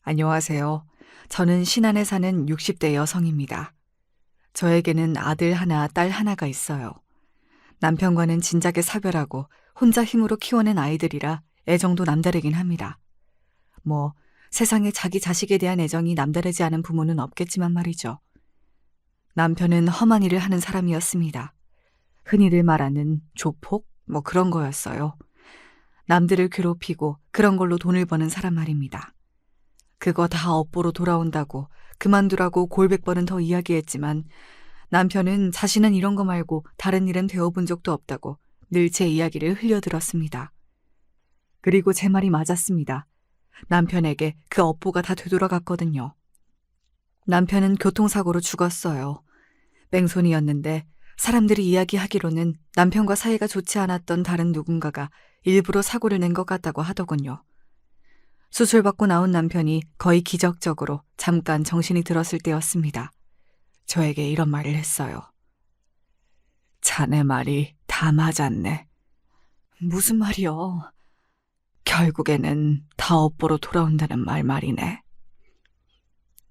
안녕하세요. 저는 신안에 사는 60대 여성입니다. 저에게는 아들 하나, 딸 하나가 있어요. 남편과는 진작에 사별하고 혼자 힘으로 키워낸 아이들이라 애정도 남다르긴 합니다. 뭐, 세상에 자기 자식에 대한 애정이 남다르지 않은 부모는 없겠지만 말이죠. 남편은 험한 일을 하는 사람이었습니다. 흔히들 말하는 조폭? 뭐 그런 거였어요. 남들을 괴롭히고 그런 걸로 돈을 버는 사람 말입니다. 그거 다 업보로 돌아온다고 그만두라고 골백 번은 더 이야기했지만 남편은 자신은 이런 거 말고 다른 일은 되어본 적도 없다고 늘 제 이야기를 흘려들었습니다. 그리고 제 말이 맞았습니다. 남편에게 그 업보가 다 되돌아갔거든요. 남편은 교통사고로 죽었어요. 뺑소니였는데 사람들이 이야기하기로는 남편과 사이가 좋지 않았던 다른 누군가가 일부러 사고를 낸 것 같다고 하더군요. 수술받고 나온 남편이 거의 기적적으로 잠깐 정신이 들었을 때였습니다. 저에게 이런 말을 했어요. 자네 말이 다 맞았네. 무슨 말이요? 결국에는 다 업보로 돌아온다는 말이네.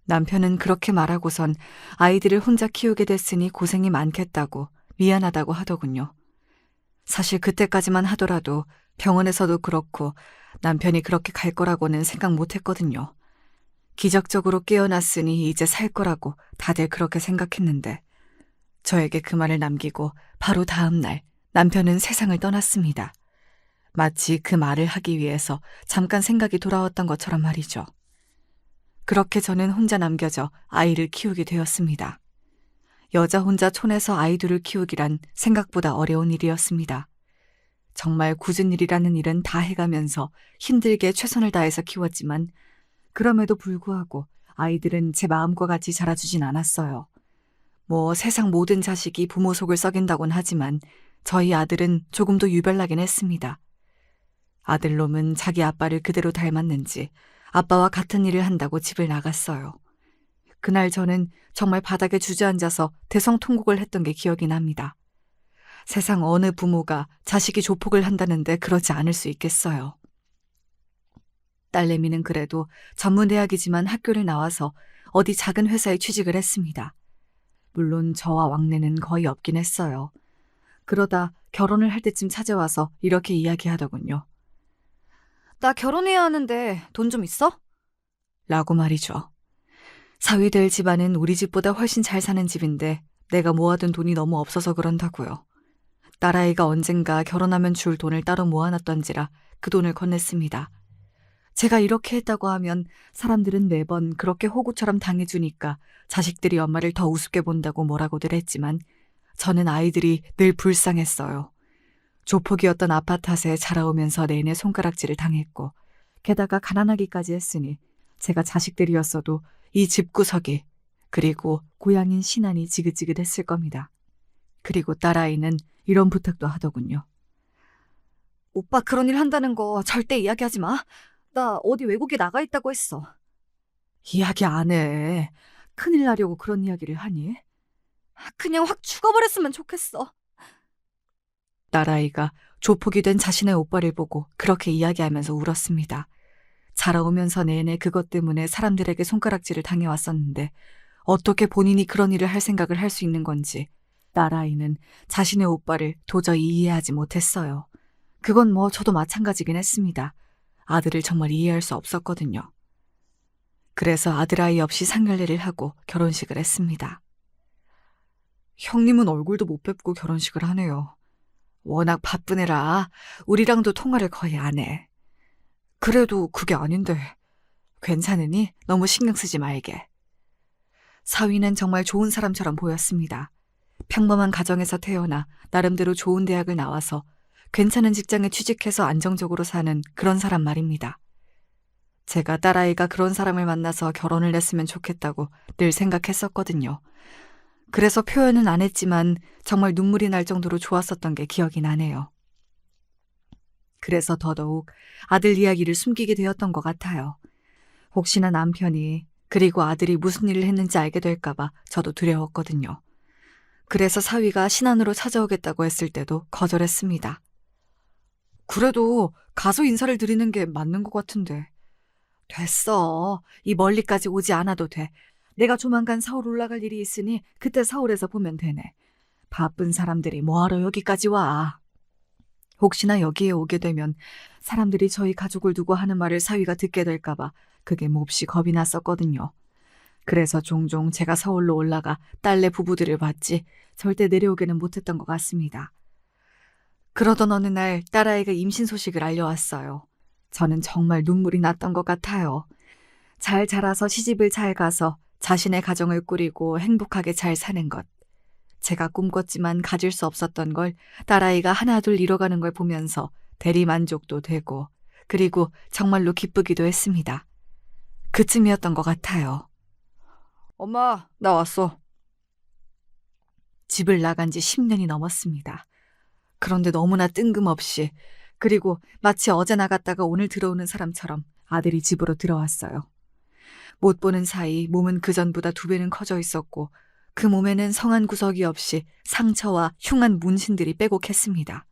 남편은 그렇게 말하고선 아이들을 혼자 키우게 됐으니 고생이 많겠다고 미안하다고 하더군요. 사실 그때까지만 하더라도 병원에서도 그렇고 남편이 그렇게 갈 거라고는 생각 못 했거든요. 기적적으로 깨어났으니 이제 살 거라고 다들 그렇게 생각했는데 저에게 그 말을 남기고 바로 다음 날 남편은 세상을 떠났습니다. 마치 그 말을 하기 위해서 잠깐 생각이 돌아왔던 것처럼 말이죠. 그렇게 저는 혼자 남겨져 아이를 키우게 되었습니다. 여자 혼자 촌에서 아이들을 키우기란 생각보다 어려운 일이었습니다. 정말 굳은 일이라는 일은 다 해가면서 힘들게 최선을 다해서 키웠지만 그럼에도 불구하고 아이들은 제 마음과 같이 자라주진 않았어요. 뭐 세상 모든 자식이 부모 속을 썩인다곤 하지만 저희 아들은 조금도 유별나긴 했습니다. 아들놈은 자기 아빠를 그대로 닮았는지 아빠와 같은 일을 한다고 집을 나갔어요. 그날 저는 정말 바닥에 주저앉아서 대성통곡을 했던 게 기억이 납니다. 세상 어느 부모가 자식이 조폭을 한다는데 그러지 않을 수 있겠어요. 딸내미는 그래도 전문대학이지만 학교를 나와서 어디 작은 회사에 취직을 했습니다. 물론 저와 왕래는 거의 없긴 했어요. 그러다 결혼을 할 때쯤 찾아와서 이렇게 이야기하더군요. 나 결혼해야 하는데 돈 좀 있어? 라고 말이죠. 사위될 집안은 우리 집보다 훨씬 잘 사는 집인데 내가 모아둔 돈이 너무 없어서 그런다고요. 딸아이가 언젠가 결혼하면 줄 돈을 따로 모아놨던지라 그 돈을 건넸습니다. 제가 이렇게 했다고 하면 사람들은 매번 그렇게 호구처럼 당해주니까 자식들이 엄마를 더 우습게 본다고 뭐라고들 했지만 저는 아이들이 늘 불쌍했어요. 조폭이었던 아빠 탓에 자라오면서 내내 손가락질을 당했고 게다가 가난하기까지 했으니 제가 자식들이었어도 이 집구석이 그리고 고향인 신안이 지긋지긋했을 겁니다. 그리고 딸아이는 이런 부탁도 하더군요. 오빠 그런 일 한다는 거 절대 이야기하지 마. 나 어디 외국에 나가 있다고 했어. 이야기 안 해. 큰일 나려고 그런 이야기를 하니? 그냥 확 죽어버렸으면 좋겠어. 딸아이가 조폭이 된 자신의 오빠를 보고 그렇게 이야기하면서 울었습니다. 자라오면서 내내 그것 때문에 사람들에게 손가락질을 당해왔었는데 어떻게 본인이 그런 일을 할 생각을 할 수 있는 건지 딸아이는 자신의 오빠를 도저히 이해하지 못했어요. 그건 뭐 저도 마찬가지긴 했습니다. 아들을 정말 이해할 수 없었거든요. 그래서 아들아이 없이 상견례를 하고 결혼식을 했습니다. 형님은 얼굴도 못 뵙고 결혼식을 하네요. 워낙 바쁜 애라 우리랑도 통화를 거의 안 해. 그래도 그게 아닌데 괜찮으니 너무 신경 쓰지 말게. 사위는 정말 좋은 사람처럼 보였습니다. 평범한 가정에서 태어나 나름대로 좋은 대학을 나와서 괜찮은 직장에 취직해서 안정적으로 사는 그런 사람 말입니다. 제가 딸아이가 그런 사람을 만나서 결혼을 했으면 좋겠다고 늘 생각했었거든요. 그래서 표현은 안 했지만 정말 눈물이 날 정도로 좋았었던 게 기억이 나네요. 그래서 더더욱 아들 이야기를 숨기게 되었던 것 같아요. 혹시나 남편이 그리고 아들이 무슨 일을 했는지 알게 될까봐 저도 두려웠거든요. 그래서 사위가 신안으로 찾아오겠다고 했을 때도 거절했습니다. 그래도 가서 인사를 드리는 게 맞는 것 같은데 됐어. 이 멀리까지 오지 않아도 돼. 내가 조만간 서울 올라갈 일이 있으니 그때 서울에서 보면 되네. 바쁜 사람들이 뭐하러 여기까지 와. 혹시나 여기에 오게 되면 사람들이 저희 가족을 두고 하는 말을 사위가 듣게 될까봐 그게 몹시 겁이 났었거든요. 그래서 종종 제가 서울로 올라가 딸네 부부들을 봤지 절대 내려오게는 못했던 것 같습니다. 그러던 어느 날 딸아이가 임신 소식을 알려왔어요. 저는 정말 눈물이 났던 것 같아요. 잘 자라서 시집을 잘 가서 자신의 가정을 꾸리고 행복하게 잘 사는 것. 제가 꿈꿨지만 가질 수 없었던 걸 딸아이가 하나둘 이뤄가는 걸 보면서 대리만족도 되고 그리고 정말로 기쁘기도 했습니다. 그쯤이었던 것 같아요. 엄마, 나 왔어. 집을 나간 지 10년이 넘었습니다. 그런데 너무나 뜬금없이 그리고 마치 어제 나갔다가 오늘 들어오는 사람처럼 아들이 집으로 들어왔어요. 못 보는 사이 몸은 그전보다 2배는 커져 있었고 그 몸에는 성한 구석이 없이 상처와 흉한 문신들이 빼곡했습니다.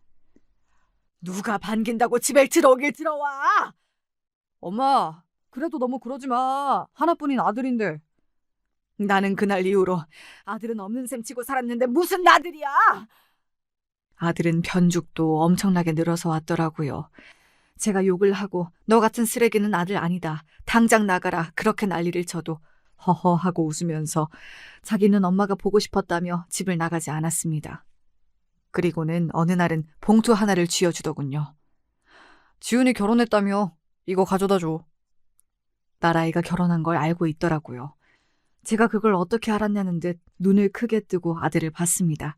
누가 반긴다고 집에 들어오길 들어와! 엄마, 그래도 너무 그러지 마. 하나뿐인 아들인데. 나는 그날 이후로 아들은 없는 셈 치고 살았는데 무슨 아들이야! 아들은 변죽도 엄청나게 늘어서 왔더라고요. 제가 욕을 하고 너 같은 쓰레기는 아들 아니다. 당장 나가라. 그렇게 난리를 쳐도 허허 하고 웃으면서 자기는 엄마가 보고 싶었다며 집을 나가지 않았습니다. 그리고는 어느 날은 봉투 하나를 쥐어주더군요. 지훈이 결혼했다며 이거 가져다 줘. 딸아이가 결혼한 걸 알고 있더라고요. 제가 그걸 어떻게 알았냐는 듯 눈을 크게 뜨고 아들을 봤습니다.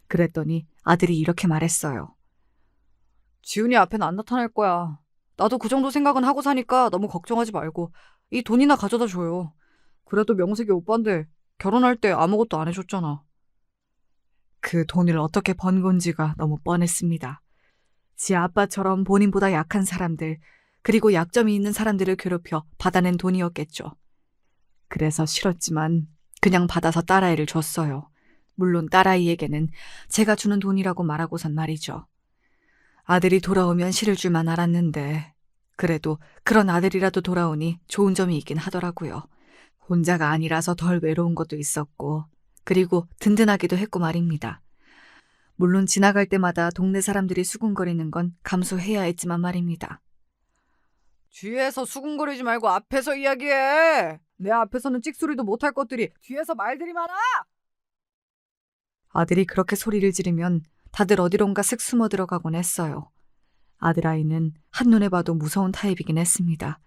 그랬더니 아들이 이렇게 말했어요. 지훈이 앞엔 안 나타날 거야. 나도 그 정도 생각은 하고 사니까 너무 걱정하지 말고 이 돈이나 가져다 줘요. 그래도 명색이 오빠인데 결혼할 때 아무것도 안 해줬잖아. 그 돈을 어떻게 번 건지가 너무 뻔했습니다. 지 아빠처럼 본인보다 약한 사람들, 그리고 약점이 있는 사람들을 괴롭혀 받아낸 돈이었겠죠. 그래서 싫었지만 그냥 받아서 딸아이를 줬어요. 물론 딸아이에게는 제가 주는 돈이라고 말하고선 말이죠. 아들이 돌아오면 실을 줄만 알았는데 그래도 그런 아들이라도 돌아오니 좋은 점이 있긴 하더라고요. 혼자가 아니라서 덜 외로운 것도 있었고 그리고 든든하기도 했고 말입니다. 물론 지나갈 때마다 동네 사람들이 수군거리는 건 감수해야 했지만 말입니다. 뒤에서 수군거리지 말고 앞에서 이야기해. 내 앞에서는 찍소리도 못할 것들이 뒤에서 말들이 많아. 아들이 그렇게 소리를 지르면 다들 어디론가 슥 숨어 들어가곤 했어요. 아들아이는 한눈에 봐도 무서운 타입이긴 했습니다.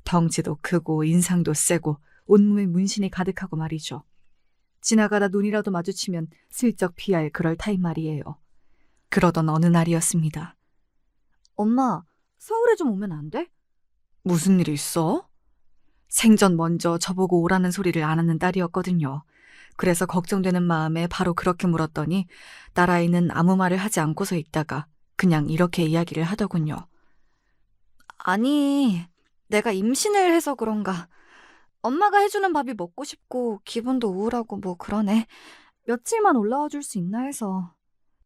덩치도 크고 인상도 세고 온몸에 문신이 가득하고 말이죠. 지나가다 눈이라도 마주치면 슬쩍 피할 그럴 타입 말이에요. 그러던 어느 날이었습니다. 엄마, 서울에 좀 오면 안 돼? 무슨 일이 있어? 생전 먼저 저보고 오라는 소리를 안 하는 딸이었거든요. 그래서 걱정되는 마음에 바로 그렇게 물었더니 딸아이는 아무 말을 하지 않고서 있다가 그냥 이렇게 이야기를 하더군요. 아니, 내가 임신을 해서 그런가. 엄마가 해주는 밥이 먹고 싶고 기분도 우울하고 뭐 그러네. 며칠만 올라와 줄 수 있나 해서.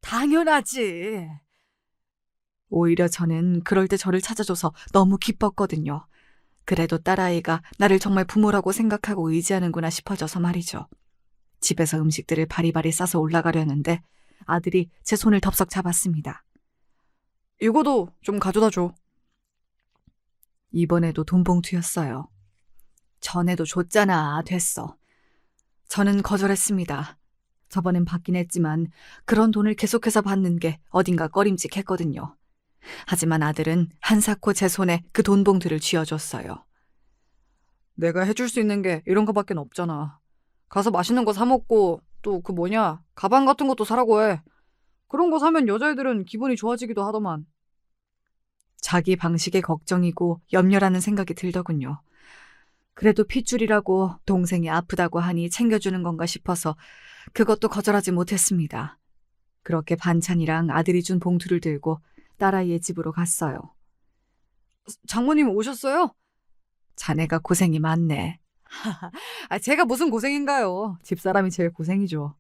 당연하지. 오히려 저는 그럴 때 저를 찾아줘서 너무 기뻤거든요. 그래도 딸아이가 나를 정말 부모라고 생각하고 의지하는구나 싶어져서 말이죠. 집에서 음식들을 바리바리 싸서 올라가려는데 아들이 제 손을 덥석 잡았습니다. 이거도 좀 가져다 줘. 이번에도 돈봉투였어요. 전에도 줬잖아. 됐어. 저는 거절했습니다. 저번엔 받긴 했지만 그런 돈을 계속해서 받는 게 어딘가 꺼림칙했거든요. 하지만 아들은 한사코 제 손에 그 돈봉투를 쥐어줬어요. 내가 해줄 수 있는 게 이런 거밖에 없잖아. 가서 맛있는 거 사 먹고 또 그 가방 같은 것도 사라고 해. 그런 거 사면 여자애들은 기분이 좋아지기도 하더만. 자기 방식의 걱정이고 염려라는 생각이 들더군요. 그래도 핏줄이라고 동생이 아프다고 하니 챙겨주는 건가 싶어서 그것도 거절하지 못했습니다. 그렇게 반찬이랑 아들이 준 봉투를 들고 딸아이의 집으로 갔어요. 장모님 오셨어요? 자네가 고생이 많네. 제가 무슨 고생인가요? 집사람이 제일 고생이죠.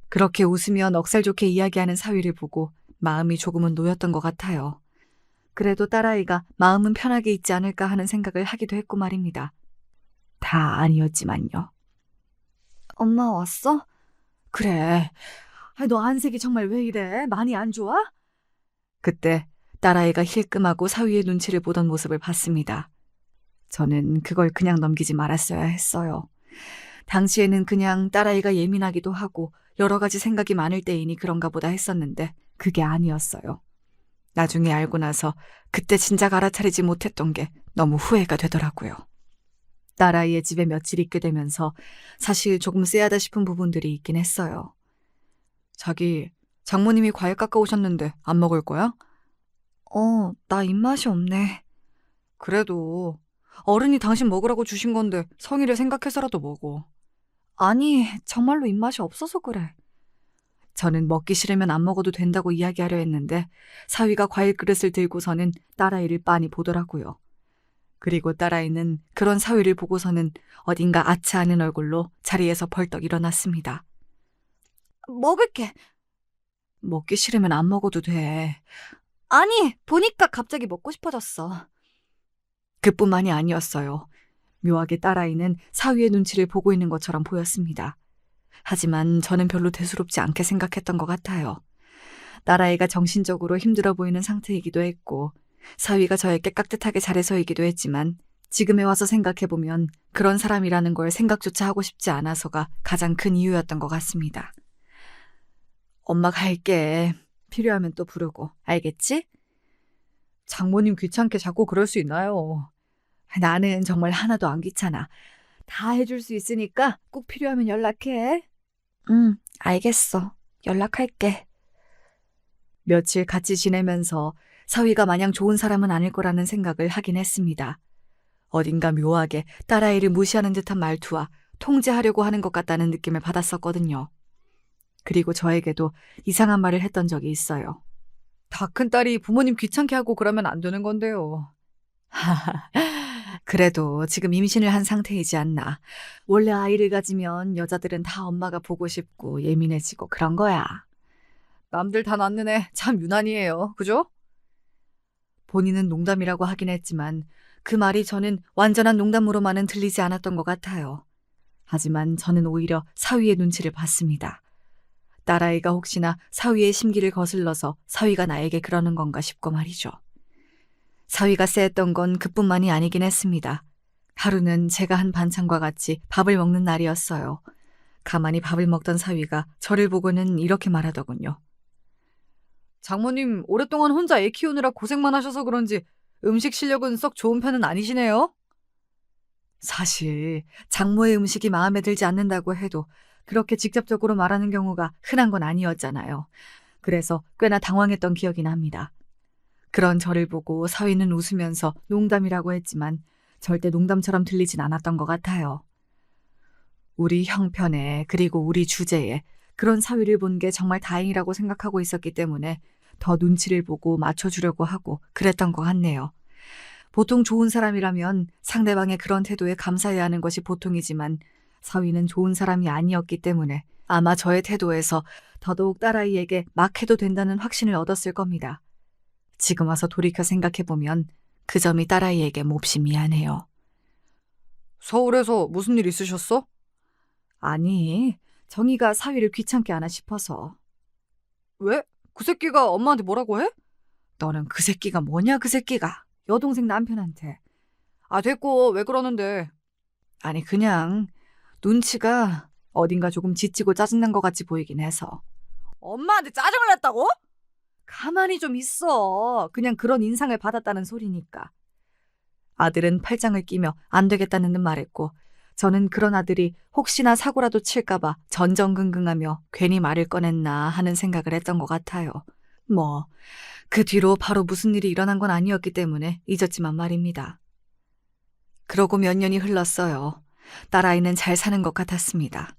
그렇게 웃으며 넉살 좋게 이야기하는 사위를 보고 마음이 조금은 놓였던 것 같아요. 그래도 딸아이가 마음은 편하게 있지 않을까 하는 생각을 하기도 했고 말입니다. 다 아니었지만요. 엄마 왔어? 그래. 너 안색이 정말 왜 이래? 많이 안 좋아? 그때 딸아이가 힐끔하고 사위의 눈치를 보던 모습을 봤습니다. 저는 그걸 그냥 넘기지 말았어야 했어요. 당시에는 그냥 딸아이가 예민하기도 하고 여러 가지 생각이 많을 때이니 그런가 보다 했었는데 그게 아니었어요. 나중에 알고 나서 그때 진작 알아차리지 못했던 게 너무 후회가 되더라고요. 딸아이의 집에 며칠 있게 되면서 사실 조금 쎄하다 싶은 부분들이 있긴 했어요. 자기, 장모님이 과일 깎아오셨는데 안 먹을 거야? 나 입맛이 없네. 그래도 어른이 당신 먹으라고 주신 건데 성의를 생각해서라도 먹어. 아니, 정말로 입맛이 없어서 그래. 저는 먹기 싫으면 안 먹어도 된다고 이야기하려 했는데 사위가 과일 그릇을 들고서는 딸아이를 빤히 보더라고요. 그리고 딸아이는 그런 사위를 보고서는 어딘가 아차하는 얼굴로 자리에서 벌떡 일어났습니다. 먹을게. 먹기 싫으면 안 먹어도 돼. 아니, 보니까 갑자기 먹고 싶어졌어. 그뿐만이 아니었어요. 묘하게 딸아이는 사위의 눈치를 보고 있는 것처럼 보였습니다. 하지만 저는 별로 대수롭지 않게 생각했던 것 같아요. 딸아이가 정신적으로 힘들어 보이는 상태이기도 했고 사위가 저에게 깍듯하게 잘해서이기도 했지만 지금에 와서 생각해보면 그런 사람이라는 걸 생각조차 하고 싶지 않아서가 가장 큰 이유였던 것 같습니다. 엄마 갈게. 필요하면 또 부르고. 알겠지? 장모님 귀찮게 자꾸 그럴 수 있나요? 나는 정말 하나도 안 귀찮아. 다 해줄 수 있으니까 꼭 필요하면 연락해. 응, 알겠어. 연락할게. 며칠 같이 지내면서 사위가 마냥 좋은 사람은 아닐 거라는 생각을 하긴 했습니다. 어딘가 묘하게 딸아이를 무시하는 듯한 말투와 통제하려고 하는 것 같다는 느낌을 받았었거든요. 그리고 저에게도 이상한 말을 했던 적이 있어요. 다 큰 딸이 부모님 귀찮게 하고 그러면 안 되는 건데요. 그래도 지금 임신을 한 상태이지 않나. 원래 아이를 가지면 여자들은 다 엄마가 보고 싶고 예민해지고 그런 거야. 남들 다 낳는 애 참 유난이에요. 그죠? 본인은 농담이라고 하긴 했지만 그 말이 저는 완전한 농담으로만은 들리지 않았던 것 같아요. 하지만 저는 오히려 사위의 눈치를 봤습니다. 딸아이가 혹시나 사위의 심기를 거슬러서 사위가 나에게 그러는 건가 싶고 말이죠. 사위가 쎄했던 건 그뿐만이 아니긴 했습니다. 하루는 제가 한 반찬과 같이 밥을 먹는 날이었어요. 가만히 밥을 먹던 사위가 저를 보고는 이렇게 말하더군요. 장모님 오랫동안 혼자 애 키우느라 고생만 하셔서 그런지 음식 실력은 썩 좋은 편은 아니시네요. 사실 장모의 음식이 마음에 들지 않는다고 해도 그렇게 직접적으로 말하는 경우가 흔한 건 아니었잖아요. 그래서 꽤나 당황했던 기억이 납니다. 그런 저를 보고 사위는 웃으면서 농담이라고 했지만 절대 농담처럼 들리진 않았던 것 같아요. 우리 형편에 그리고 우리 주제에 그런 사위를 본 게 정말 다행이라고 생각하고 있었기 때문에 더 눈치를 보고 맞춰주려고 하고 그랬던 것 같네요. 보통 좋은 사람이라면 상대방의 그런 태도에 감사해야 하는 것이 보통이지만 사위는 좋은 사람이 아니었기 때문에 아마 저의 태도에서 더더욱 딸아이에게 막 해도 된다는 확신을 얻었을 겁니다. 지금 와서 돌이켜 생각해보면 그 점이 딸아이에게 몹시 미안해요. 서울에서 무슨 일 있으셨어? 아니, 정희가 사위를 귀찮게 하나 싶어서. 왜? 그 새끼가 엄마한테 뭐라고 해? 너는 그 새끼가 뭐냐 그 새끼가. 여동생 남편한테. 아 됐고 왜 그러는데. 아니 그냥 눈치가 어딘가 조금 지치고 짜증난 것 같이 보이긴 해서. 엄마한테 짜증을 냈다고? 가만히 좀 있어. 그냥 그런 인상을 받았다는 소리니까. 아들은 팔짱을 끼며 안 되겠다는 듯 말했고 저는 그런 아들이 혹시나 사고라도 칠까봐 전전긍긍하며 괜히 말을 꺼냈나 하는 생각을 했던 것 같아요. 뭐 그 뒤로 바로 무슨 일이 일어난 건 아니었기 때문에 잊었지만 말입니다. 그러고 몇 년이 흘렀어요. 딸아이는 잘 사는 것 같았습니다.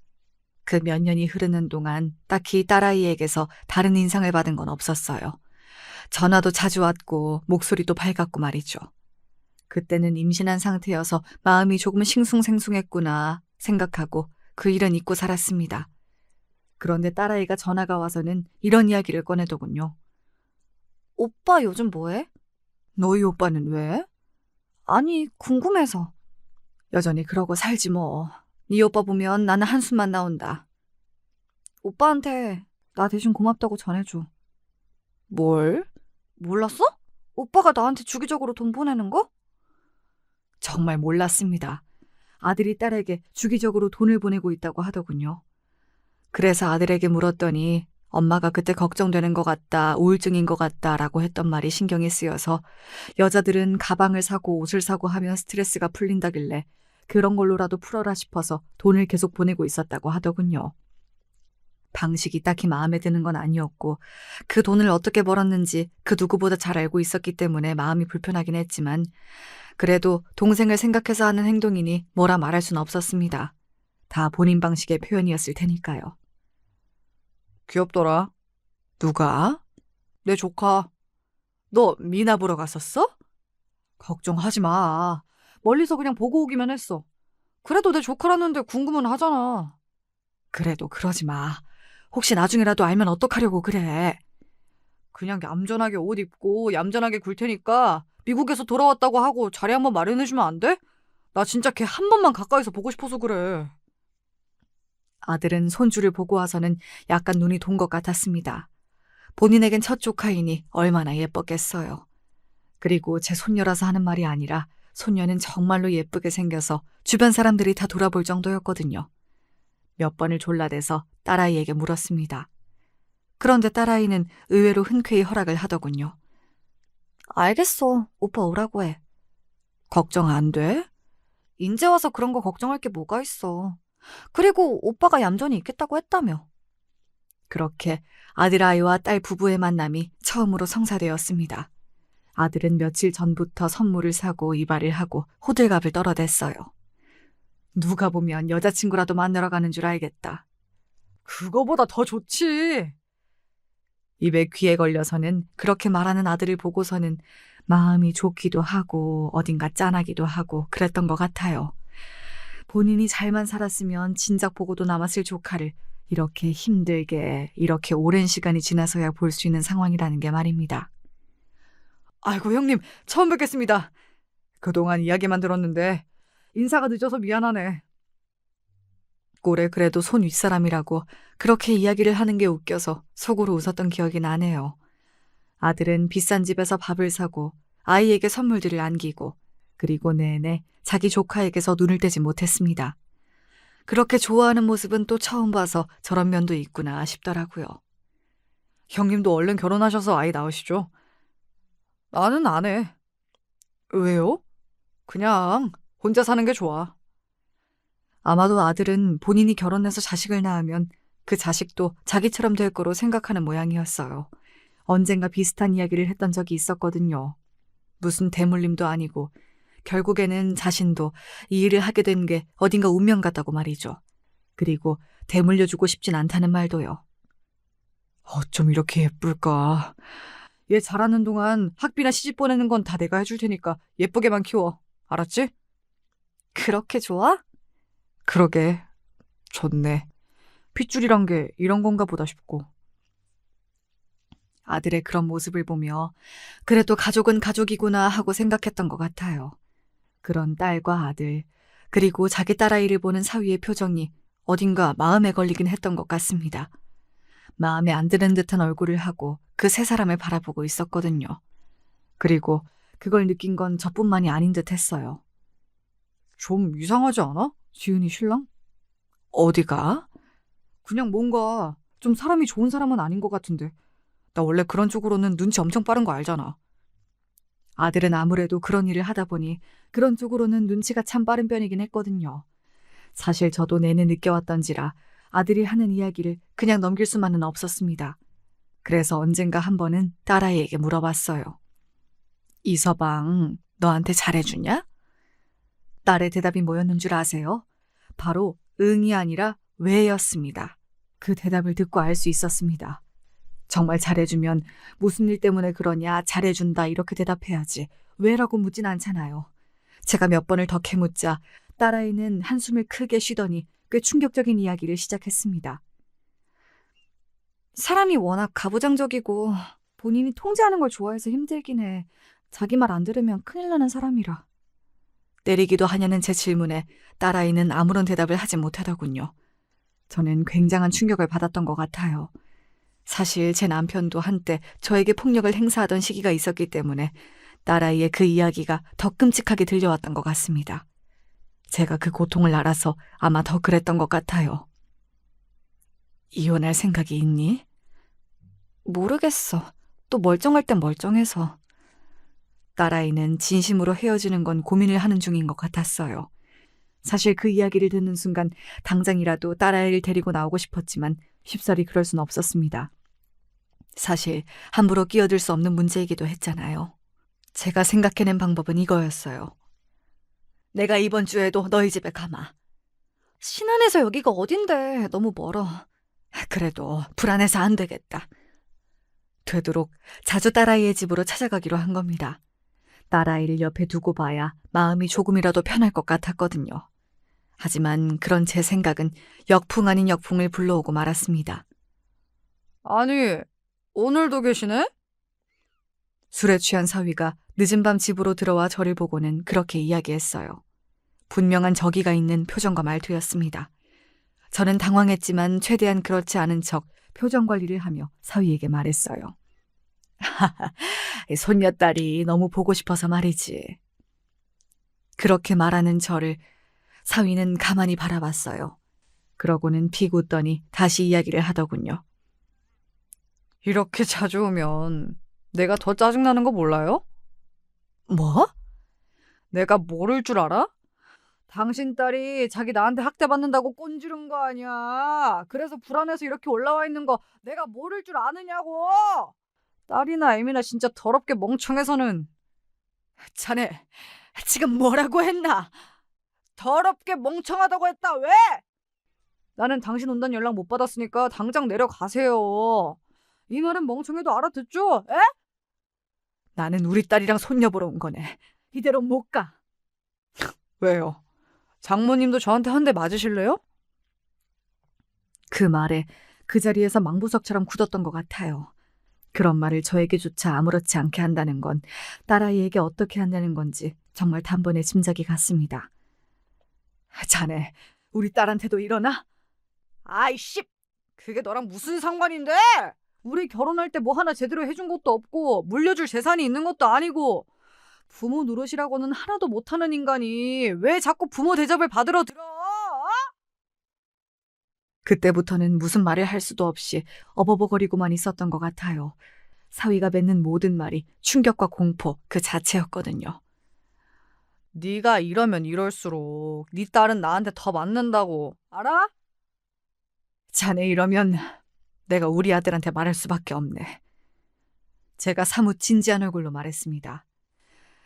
그 몇 년이 흐르는 동안 딱히 딸아이에게서 다른 인상을 받은 건 없었어요. 전화도 자주 왔고 목소리도 밝았고 말이죠. 그때는 임신한 상태여서 마음이 조금 싱숭생숭했구나 생각하고 그 일은 잊고 살았습니다. 그런데 딸아이가 전화가 와서는 이런 이야기를 꺼내더군요. 오빠 요즘 뭐해? 너희 오빠는 왜? 아니, 궁금해서. 여전히 그러고 살지 뭐. 네 오빠 보면 나는 한숨만 나온다. 오빠한테 나 대신 고맙다고 전해줘. 뭘? 몰랐어? 오빠가 나한테 주기적으로 돈 보내는 거? 정말 몰랐습니다. 아들이 딸에게 주기적으로 돈을 보내고 있다고 하더군요. 그래서 아들에게 물었더니 엄마가 그때 걱정되는 것 같다, 우울증인 것 같다라고 했던 말이 신경이 쓰여서 여자들은 가방을 사고 옷을 사고 하면 스트레스가 풀린다길래 그런 걸로라도 풀어라 싶어서 돈을 계속 보내고 있었다고 하더군요. 방식이 딱히 마음에 드는 건 아니었고 그 돈을 어떻게 벌었는지 그 누구보다 잘 알고 있었기 때문에 마음이 불편하긴 했지만 그래도 동생을 생각해서 하는 행동이니 뭐라 말할 순 없었습니다. 다 본인 방식의 표현이었을 테니까요. 귀엽더라. 누가? 내 조카. 너 미나 보러 갔었어? 걱정하지 마. 멀리서 그냥 보고 오기만 했어. 그래도 내 조카라는데 궁금은 하잖아. 그래도 그러지 마. 혹시 나중에라도 알면 어떡하려고 그래. 그냥 얌전하게 옷 입고 얌전하게 굴 테니까 미국에서 돌아왔다고 하고 자리 한번 마련해주면 안 돼? 나 진짜 걔 한 번만 가까이서 보고 싶어서 그래. 아들은 손주를 보고 와서는 약간 눈이 돈 것 같았습니다. 본인에겐 첫 조카이니 얼마나 예뻤겠어요. 그리고 제 손녀라서 하는 말이 아니라 손녀는 정말로 예쁘게 생겨서 주변 사람들이 다 돌아볼 정도였거든요. 몇 번을 졸라대서 딸아이에게 물었습니다. 그런데 딸아이는 의외로 흔쾌히 허락을 하더군요. 알겠어. 오빠 오라고 해. 걱정 안 돼? 인제 와서 그런 거 걱정할 게 뭐가 있어. 그리고 오빠가 얌전히 있겠다고 했다며. 그렇게 아들아이와 딸 부부의 만남이 처음으로 성사되었습니다. 아들은 며칠 전부터 선물을 사고 이발을 하고 호들갑을 떨어댔어요. 누가 보면 여자친구라도 만나러 가는 줄 알겠다. 그거보다 더 좋지. 입에 귀에 걸려서는 그렇게 말하는 아들을 보고서는 마음이 좋기도 하고 어딘가 짠하기도 하고 그랬던 것 같아요. 본인이 잘만 살았으면 진작 보고도 남았을 조카를 이렇게 힘들게 이렇게 오랜 시간이 지나서야 볼 수 있는 상황이라는 게 말입니다. 아이고 형님 처음 뵙겠습니다. 그동안 이야기만 들었는데 인사가 늦어서 미안하네. 꼴에 그래도 손 윗사람이라고 그렇게 이야기를 하는 게 웃겨서 속으로 웃었던 기억이 나네요. 아들은 비싼 집에서 밥을 사고 아이에게 선물들을 안기고 그리고 내내 자기 조카에게서 눈을 떼지 못했습니다. 그렇게 좋아하는 모습은 또 처음 봐서 저런 면도 있구나 싶더라고요. 형님도 얼른 결혼하셔서 아이 낳으시죠? 나는 안 해. 왜요? 그냥 혼자 사는 게 좋아. 아마도 아들은 본인이 결혼해서 자식을 낳으면 그 자식도 자기처럼 될 거로 생각하는 모양이었어요. 언젠가 비슷한 이야기를 했던 적이 있었거든요. 무슨 대물림도 아니고 결국에는 자신도 이 일을 하게 된 게 어딘가 운명 같다고 말이죠. 그리고 대물려주고 싶진 않다는 말도요. 어쩜 이렇게 예쁠까. 얘 자라는 동안 학비나 시집 보내는 건 다 내가 해줄 테니까 예쁘게만 키워. 알았지? 그렇게 좋아? 그러게. 좋네. 핏줄이란 게 이런 건가 보다 싶고. 아들의 그런 모습을 보며 그래도 가족은 가족이구나 하고 생각했던 것 같아요. 그런 딸과 아들, 그리고 자기 딸아이를 보는 사위의 표정이 어딘가 마음에 걸리긴 했던 것 같습니다. 마음에 안 드는 듯한 얼굴을 하고 그 세 사람을 바라보고 있었거든요. 그리고 그걸 느낀 건 저뿐만이 아닌 듯 했어요. 좀 이상하지 않아? 지은이 신랑? 어디가? 그냥 뭔가 좀 사람이 좋은 사람은 아닌 것 같은데. 나 원래 그런 쪽으로는 눈치 엄청 빠른 거 알잖아. 아들은 아무래도 그런 일을 하다 보니 그런 쪽으로는 눈치가 참 빠른 편이긴 했거든요. 사실 저도 내내 느껴왔던지라 아들이 하는 이야기를 그냥 넘길 수만은 없었습니다. 그래서 언젠가 한 번은 딸아이에게 물어봤어요. 이서방, 너한테 잘해주냐? 딸의 대답이 뭐였는 줄 아세요? 바로 응이 아니라 왜였습니다. 그 대답을 듣고 알 수 있었습니다. 정말 잘해주면 무슨 일 때문에 그러냐, 잘해준다 이렇게 대답해야지. 왜라고 묻진 않잖아요. 제가 몇 번을 더 캐묻자 딸아이는 한숨을 크게 쉬더니 꽤 충격적인 이야기를 시작했습니다. 사람이 워낙 가부장적이고 본인이 통제하는 걸 좋아해서 힘들긴 해. 자기 말 안 들으면 큰일 나는 사람이라. 때리기도 하냐는 제 질문에 딸아이는 아무런 대답을 하지 못하더군요. 저는 굉장한 충격을 받았던 것 같아요. 사실 제 남편도 한때 저에게 폭력을 행사하던 시기가 있었기 때문에 딸아이의 그 이야기가 더 끔찍하게 들려왔던 것 같습니다. 제가 그 고통을 알아서 아마 더 그랬던 것 같아요. 이혼할 생각이 있니? 모르겠어. 또 멀쩡할 땐 멀쩡해서. 딸아이는 진심으로 헤어지는 건 고민을 하는 중인 것 같았어요. 사실 그 이야기를 듣는 순간 당장이라도 딸아이를 데리고 나오고 싶었지만 쉽사리 그럴 순 없었습니다. 사실 함부로 끼어들 수 없는 문제이기도 했잖아요. 제가 생각해낸 방법은 이거였어요. 내가 이번 주에도 너희 집에 가마. 신안에서 여기가 어딘데 너무 멀어. 그래도 불안해서 안 되겠다. 되도록 자주 딸아이의 집으로 찾아가기로 한 겁니다. 딸아이를 옆에 두고 봐야 마음이 조금이라도 편할 것 같았거든요. 하지만 그런 제 생각은 역풍 아닌 역풍을 불러오고 말았습니다. 아니, 오늘도 계시네? 술에 취한 사위가 늦은 밤 집으로 들어와 저를 보고는 그렇게 이야기했어요. 분명한 적의가 있는 표정과 말투였습니다. 저는 당황했지만 최대한 그렇지 않은 척 표정 관리를 하며 사위에게 말했어요. 손녀딸이 너무 보고 싶어서 말이지. 그렇게 말하는 저를 사위는 가만히 바라봤어요. 그러고는 픽 웃더니 다시 이야기를 하더군요. 이렇게 자주 오면 내가 더 짜증나는 거 몰라요? 뭐? 내가 모를 줄 알아? 당신 딸이 자기 나한테 학대받는다고 꼰지른 거 아니야. 그래서 불안해서 이렇게 올라와 있는 거 내가 모를 줄 아느냐고. 딸이나 애미나 진짜 더럽게 멍청해서는. 자네 지금 뭐라고 했나? 더럽게 멍청하다고 했다. 왜? 나는 당신 온다는 연락 못 받았으니까 당장 내려가세요. 이 말은 멍청해도 알아듣죠? 에? 나는 우리 딸이랑 손녀 보러 온 거네. 이대로 못 가. 왜요? 장모님도 저한테 한 대 맞으실래요? 그 말에 그 자리에서 망부석처럼 굳었던 것 같아요. 그런 말을 저에게조차 아무렇지 않게 한다는 건 딸아이에게 어떻게 한다는 건지 정말 단번에 짐작이 갔습니다. 자네, 우리 딸한테도 이러나? 아이씨, 그게 너랑 무슨 상관인데? 우리 결혼할 때 뭐 하나 제대로 해준 것도 없고 물려줄 재산이 있는 것도 아니고 부모 노릇이라고는 하나도 못하는 인간이 왜 자꾸 부모 대접을 받으러 들어? 그때부터는 무슨 말을 할 수도 없이 어버버거리고만 있었던 것 같아요. 사위가 맺는 모든 말이 충격과 공포 그 자체였거든요. 네가 이러면 이럴수록 네 딸은 나한테 더 맞는다고 알아? 자네 이러면 내가 우리 아들한테 말할 수밖에 없네. 제가 사뭇 진지한 얼굴로 말했습니다.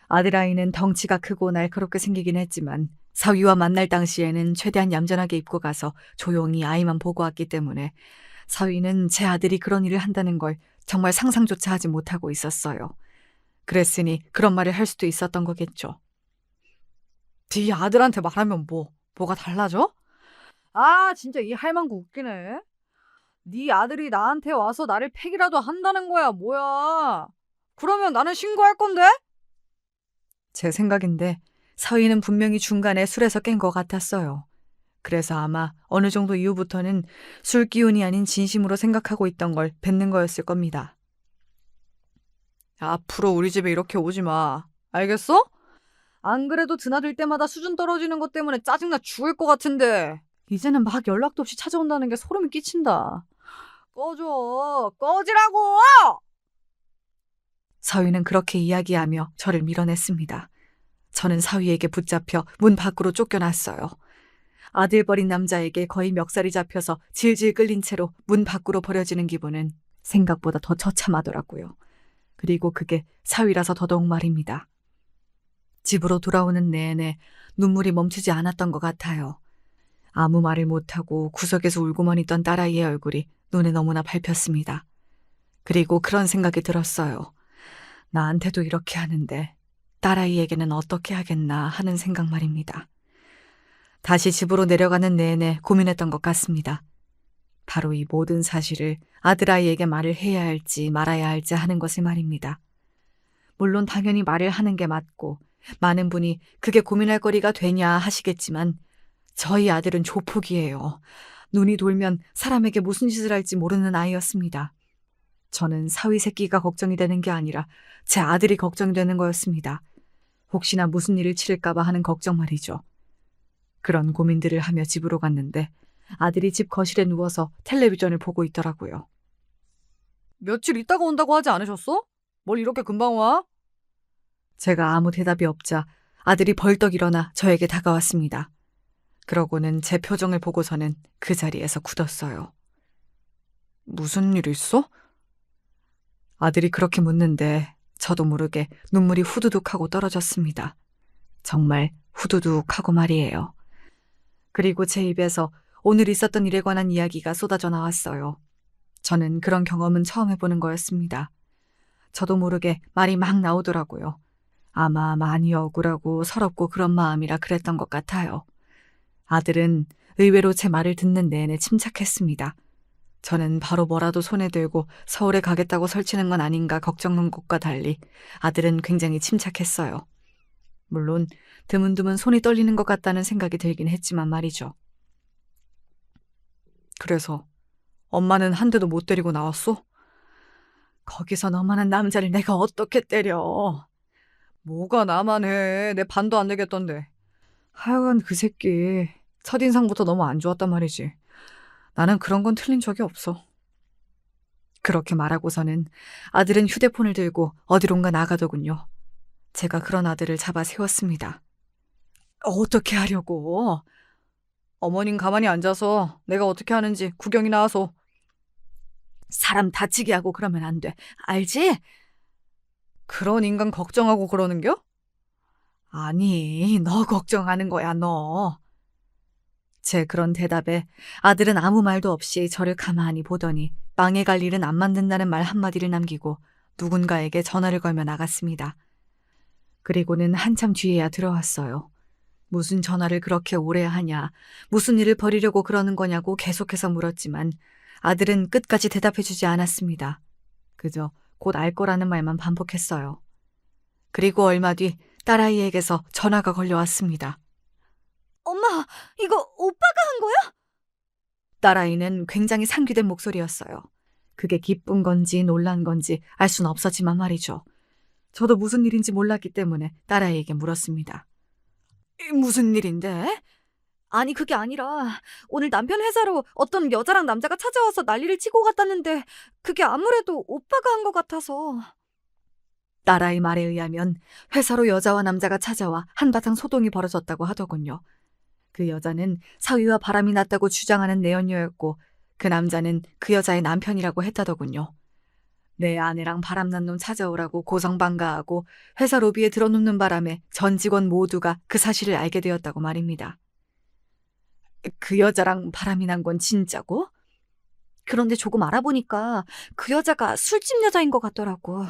아들아이는 덩치가 크고 날카롭게 생기긴 했지만 사위와 만날 당시에는 최대한 얌전하게 입고 가서 조용히 아이만 보고 왔기 때문에 사위는 제 아들이 그런 일을 한다는 걸 정말 상상조차 하지 못하고 있었어요. 그랬으니 그런 말을 할 수도 있었던 거겠죠. 네 아들한테 말하면 뭐가 달라져? 아, 진짜 이 할망구 웃기네. 네 아들이 나한테 와서 나를 패기라도 한다는 거야, 뭐야. 그러면 나는 신고할 건데? 제 생각인데 사위는 분명히 중간에 술에서 깬 것 같았어요. 그래서 아마 어느 정도 이후부터는 술 기운이 아닌 진심으로 생각하고 있던 걸 뱉는 거였을 겁니다. 앞으로 우리 집에 이렇게 오지 마. 알겠어? 안 그래도 드나들 때마다 수준 떨어지는 것 때문에 짜증나 죽을 것 같은데 이제는 막 연락도 없이 찾아온다는 게 소름이 끼친다. 꺼져. 꺼지라고! 사위는 그렇게 이야기하며 저를 밀어냈습니다. 저는 사위에게 붙잡혀 문 밖으로 쫓겨났어요. 아들 버린 남자에게 거의 멱살이 잡혀서 질질 끌린 채로 문 밖으로 버려지는 기분은 생각보다 더 처참하더라고요. 그리고 그게 사위라서 더더욱 말입니다. 집으로 돌아오는 내내 눈물이 멈추지 않았던 것 같아요. 아무 말을 못하고 구석에서 울고만 있던 딸아이의 얼굴이 눈에 너무나 밟혔습니다. 그리고 그런 생각이 들었어요. 나한테도 이렇게 하는데 딸아이에게는 어떻게 하겠나 하는 생각 말입니다. 다시 집으로 내려가는 내내 고민했던 것 같습니다. 바로 이 모든 사실을 아들아이에게 말을 해야 할지 말아야 할지 하는 것을 말입니다. 물론 당연히 말을 하는 게 맞고 많은 분이 그게 고민할 거리가 되냐 하시겠지만 저희 아들은 조폭이에요. 눈이 돌면 사람에게 무슨 짓을 할지 모르는 아이였습니다. 저는 사위 새끼가 걱정이 되는 게 아니라 제 아들이 걱정이 되는 거였습니다. 혹시나 무슨 일을 치를까 봐 하는 걱정 말이죠. 그런 고민들을 하며 집으로 갔는데 아들이 집 거실에 누워서 텔레비전을 보고 있더라고요. 며칠 있다가 온다고 하지 않으셨어? 뭘 이렇게 금방 와? 제가 아무 대답이 없자 아들이 벌떡 일어나 저에게 다가왔습니다. 그러고는 제 표정을 보고서는 그 자리에서 굳었어요. 무슨 일 있어? 아들이 그렇게 묻는데 저도 모르게 눈물이 후두둑 하고 떨어졌습니다. 정말 후두둑 하고 말이에요. 그리고 제 입에서 오늘 있었던 일에 관한 이야기가 쏟아져 나왔어요. 저는 그런 경험은 처음 해보는 거였습니다. 저도 모르게 말이 막 나오더라고요. 아마 많이 억울하고 서럽고 그런 마음이라 그랬던 것 같아요. 아들은 의외로 제 말을 듣는 내내 침착했습니다. 저는 바로 뭐라도 손에 들고 서울에 가겠다고 설치는 건 아닌가 걱정한 것과 달리 아들은 굉장히 침착했어요. 물론 드문드문 손이 떨리는 것 같다는 생각이 들긴 했지만 말이죠. 그래서 엄마는 한 대도 못 때리고 나왔어? 거기서 너만한 남자를 내가 어떻게 때려? 뭐가 나만 해. 내 반도 안 되겠던데. 하여간 그 새끼 첫인상부터 너무 안 좋았단 말이지. 나는 그런 건 틀린 적이 없어. 그렇게 말하고서는 아들은 휴대폰을 들고 어디론가 나가더군요. 제가 그런 아들을 잡아 세웠습니다. 어떻게 하려고? 어머님 가만히 앉아서 내가 어떻게 하는지 구경이 나와서. 사람 다치게 하고 그러면 안 돼. 알지? 그런 인간 걱정하고 그러는겨? 아니, 너 걱정하는 거야, 너. 제 그런 대답에 아들은 아무 말도 없이 저를 가만히 보더니 망해 갈 일은 안 만든다는 말 한마디를 남기고 누군가에게 전화를 걸며 나갔습니다. 그리고는 한참 뒤에야 들어왔어요. 무슨 전화를 그렇게 오래 하냐, 무슨 일을 벌이려고 그러는 거냐고 계속해서 물었지만 아들은 끝까지 대답해주지 않았습니다. 그저 곧 알 거라는 말만 반복했어요. 그리고 얼마 뒤 딸아이에게서 전화가 걸려왔습니다. 엄마, 이거 오빠가 한 거야? 딸아이는 굉장히 상기된 목소리였어요. 그게 기쁜 건지 놀란 건지 알 수는 없었지만 말이죠. 저도 무슨 일인지 몰랐기 때문에 딸아이에게 물었습니다. 무슨 일인데? 아니 그게 아니라 오늘 남편 회사로 어떤 여자랑 남자가 찾아와서 난리를 치고 갔다는데 그게 아무래도 오빠가 한 것 같아서. 딸아이 말에 의하면 회사로 여자와 남자가 찾아와 한바탕 소동이 벌어졌다고 하더군요. 그 여자는 사위와 바람이 났다고 주장하는 내연녀였고 그 남자는 그 여자의 남편이라고 했다더군요. 내 아내랑 바람난 놈 찾아오라고 고성방가하고 회사 로비에 들어눕는 바람에 전 직원 모두가 그 사실을 알게 되었다고 말입니다. 그 여자랑 바람이 난 건 진짜고? 그런데 조금 알아보니까 그 여자가 술집 여자인 것 같더라고.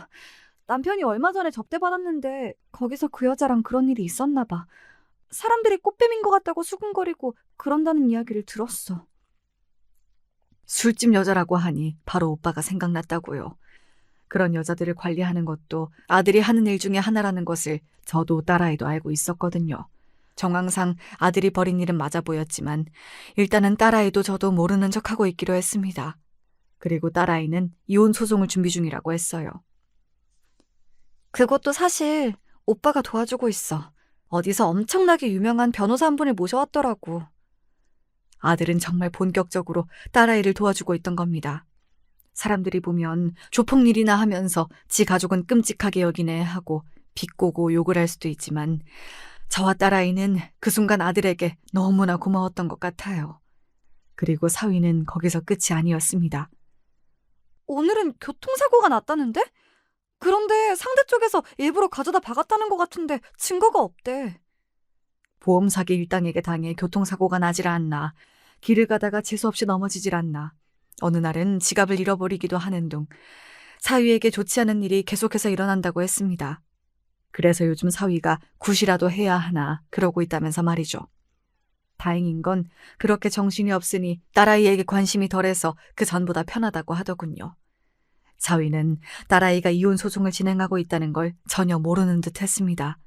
남편이 얼마 전에 접대받았는데 거기서 그 여자랑 그런 일이 있었나 봐. 사람들이 꽃뱀인 것 같다고 수군거리고 그런다는 이야기를 들었어. 술집 여자라고 하니 바로 오빠가 생각났다고요. 그런 여자들을 관리하는 것도 아들이 하는 일 중에 하나라는 것을 저도 딸아이도 알고 있었거든요. 정황상 아들이 벌인 일은 맞아 보였지만 일단은 딸아이도 저도 모르는 척하고 있기로 했습니다. 그리고 딸아이는 이혼 소송을 준비 중이라고 했어요. 그것도 사실 오빠가 도와주고 있어. 어디서 엄청나게 유명한 변호사 한 분을 모셔왔더라고. 아들은 정말 본격적으로 딸아이를 도와주고 있던 겁니다. 사람들이 보면 조폭일이나 하면서 지 가족은 끔찍하게 여기네 하고 비꼬고 욕을 할 수도 있지만 저와 딸아이는 그 순간 아들에게 너무나 고마웠던 것 같아요. 그리고 사위는 거기서 끝이 아니었습니다. 오늘은 교통사고가 났다는데? 그런데 상대 쪽에서 일부러 가져다 박았다는 것 같은데 증거가 없대. 보험 사기 일당에게 당해 교통사고가 나질 않나. 길을 가다가 재수없이 넘어지질 않나. 어느 날은 지갑을 잃어버리기도 하는 둥 사위에게 좋지 않은 일이 계속해서 일어난다고 했습니다. 그래서 요즘 사위가 굿이라도 해야 하나 그러고 있다면서 말이죠. 다행인 건 그렇게 정신이 없으니 딸아이에게 관심이 덜해서 그 전보다 편하다고 하더군요. 사위는 딸아이가 이혼 소송을 진행하고 있다는 걸 전혀 모르는 듯 했습니다.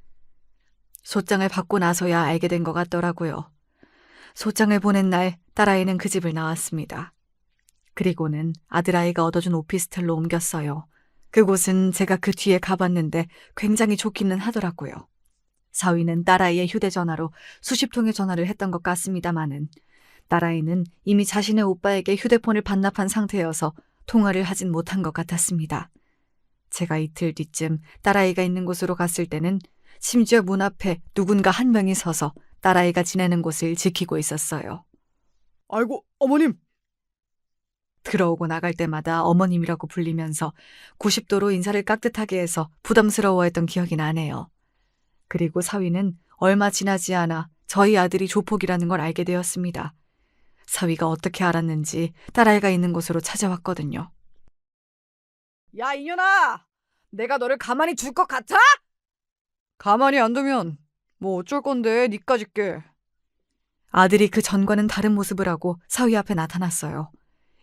소장을 받고 나서야 알게 된 것 같더라고요. 소장을 보낸 날 딸아이는 그 집을 나왔습니다. 그리고는 아들아이가 얻어준 오피스텔로 옮겼어요. 그곳은 제가 그 뒤에 가봤는데 굉장히 좋기는 하더라고요. 사위는 딸아이의 휴대전화로 수십 통의 전화를 했던 것 같습니다마는 딸아이는 이미 자신의 오빠에게 휴대폰을 반납한 상태여서 통화를 하진 못한 것 같았습니다. 제가 이틀 뒤쯤 딸아이가 있는 곳으로 갔을 때는 심지어 문 앞에 누군가 한 명이 서서 딸아이가 지내는 곳을 지키고 있었어요. 아이고, 어머님. 들어오고 나갈 때마다 어머님이라고 불리면서 90도로 인사를 깍듯하게 해서 부담스러워했던 기억이 나네요. 그리고 사위는 얼마 지나지 않아 저희 아들이 조폭이라는 걸 알게 되었습니다. 사위가 어떻게 알았는지 딸아이가 있는 곳으로 찾아왔거든요. 야, 이년아! 내가 너를 가만히 둘 것 같아? 가만히 안 두면 뭐 어쩔 건데, 니까짓 게. 아들이 그 전과는 다른 모습을 하고 사위 앞에 나타났어요.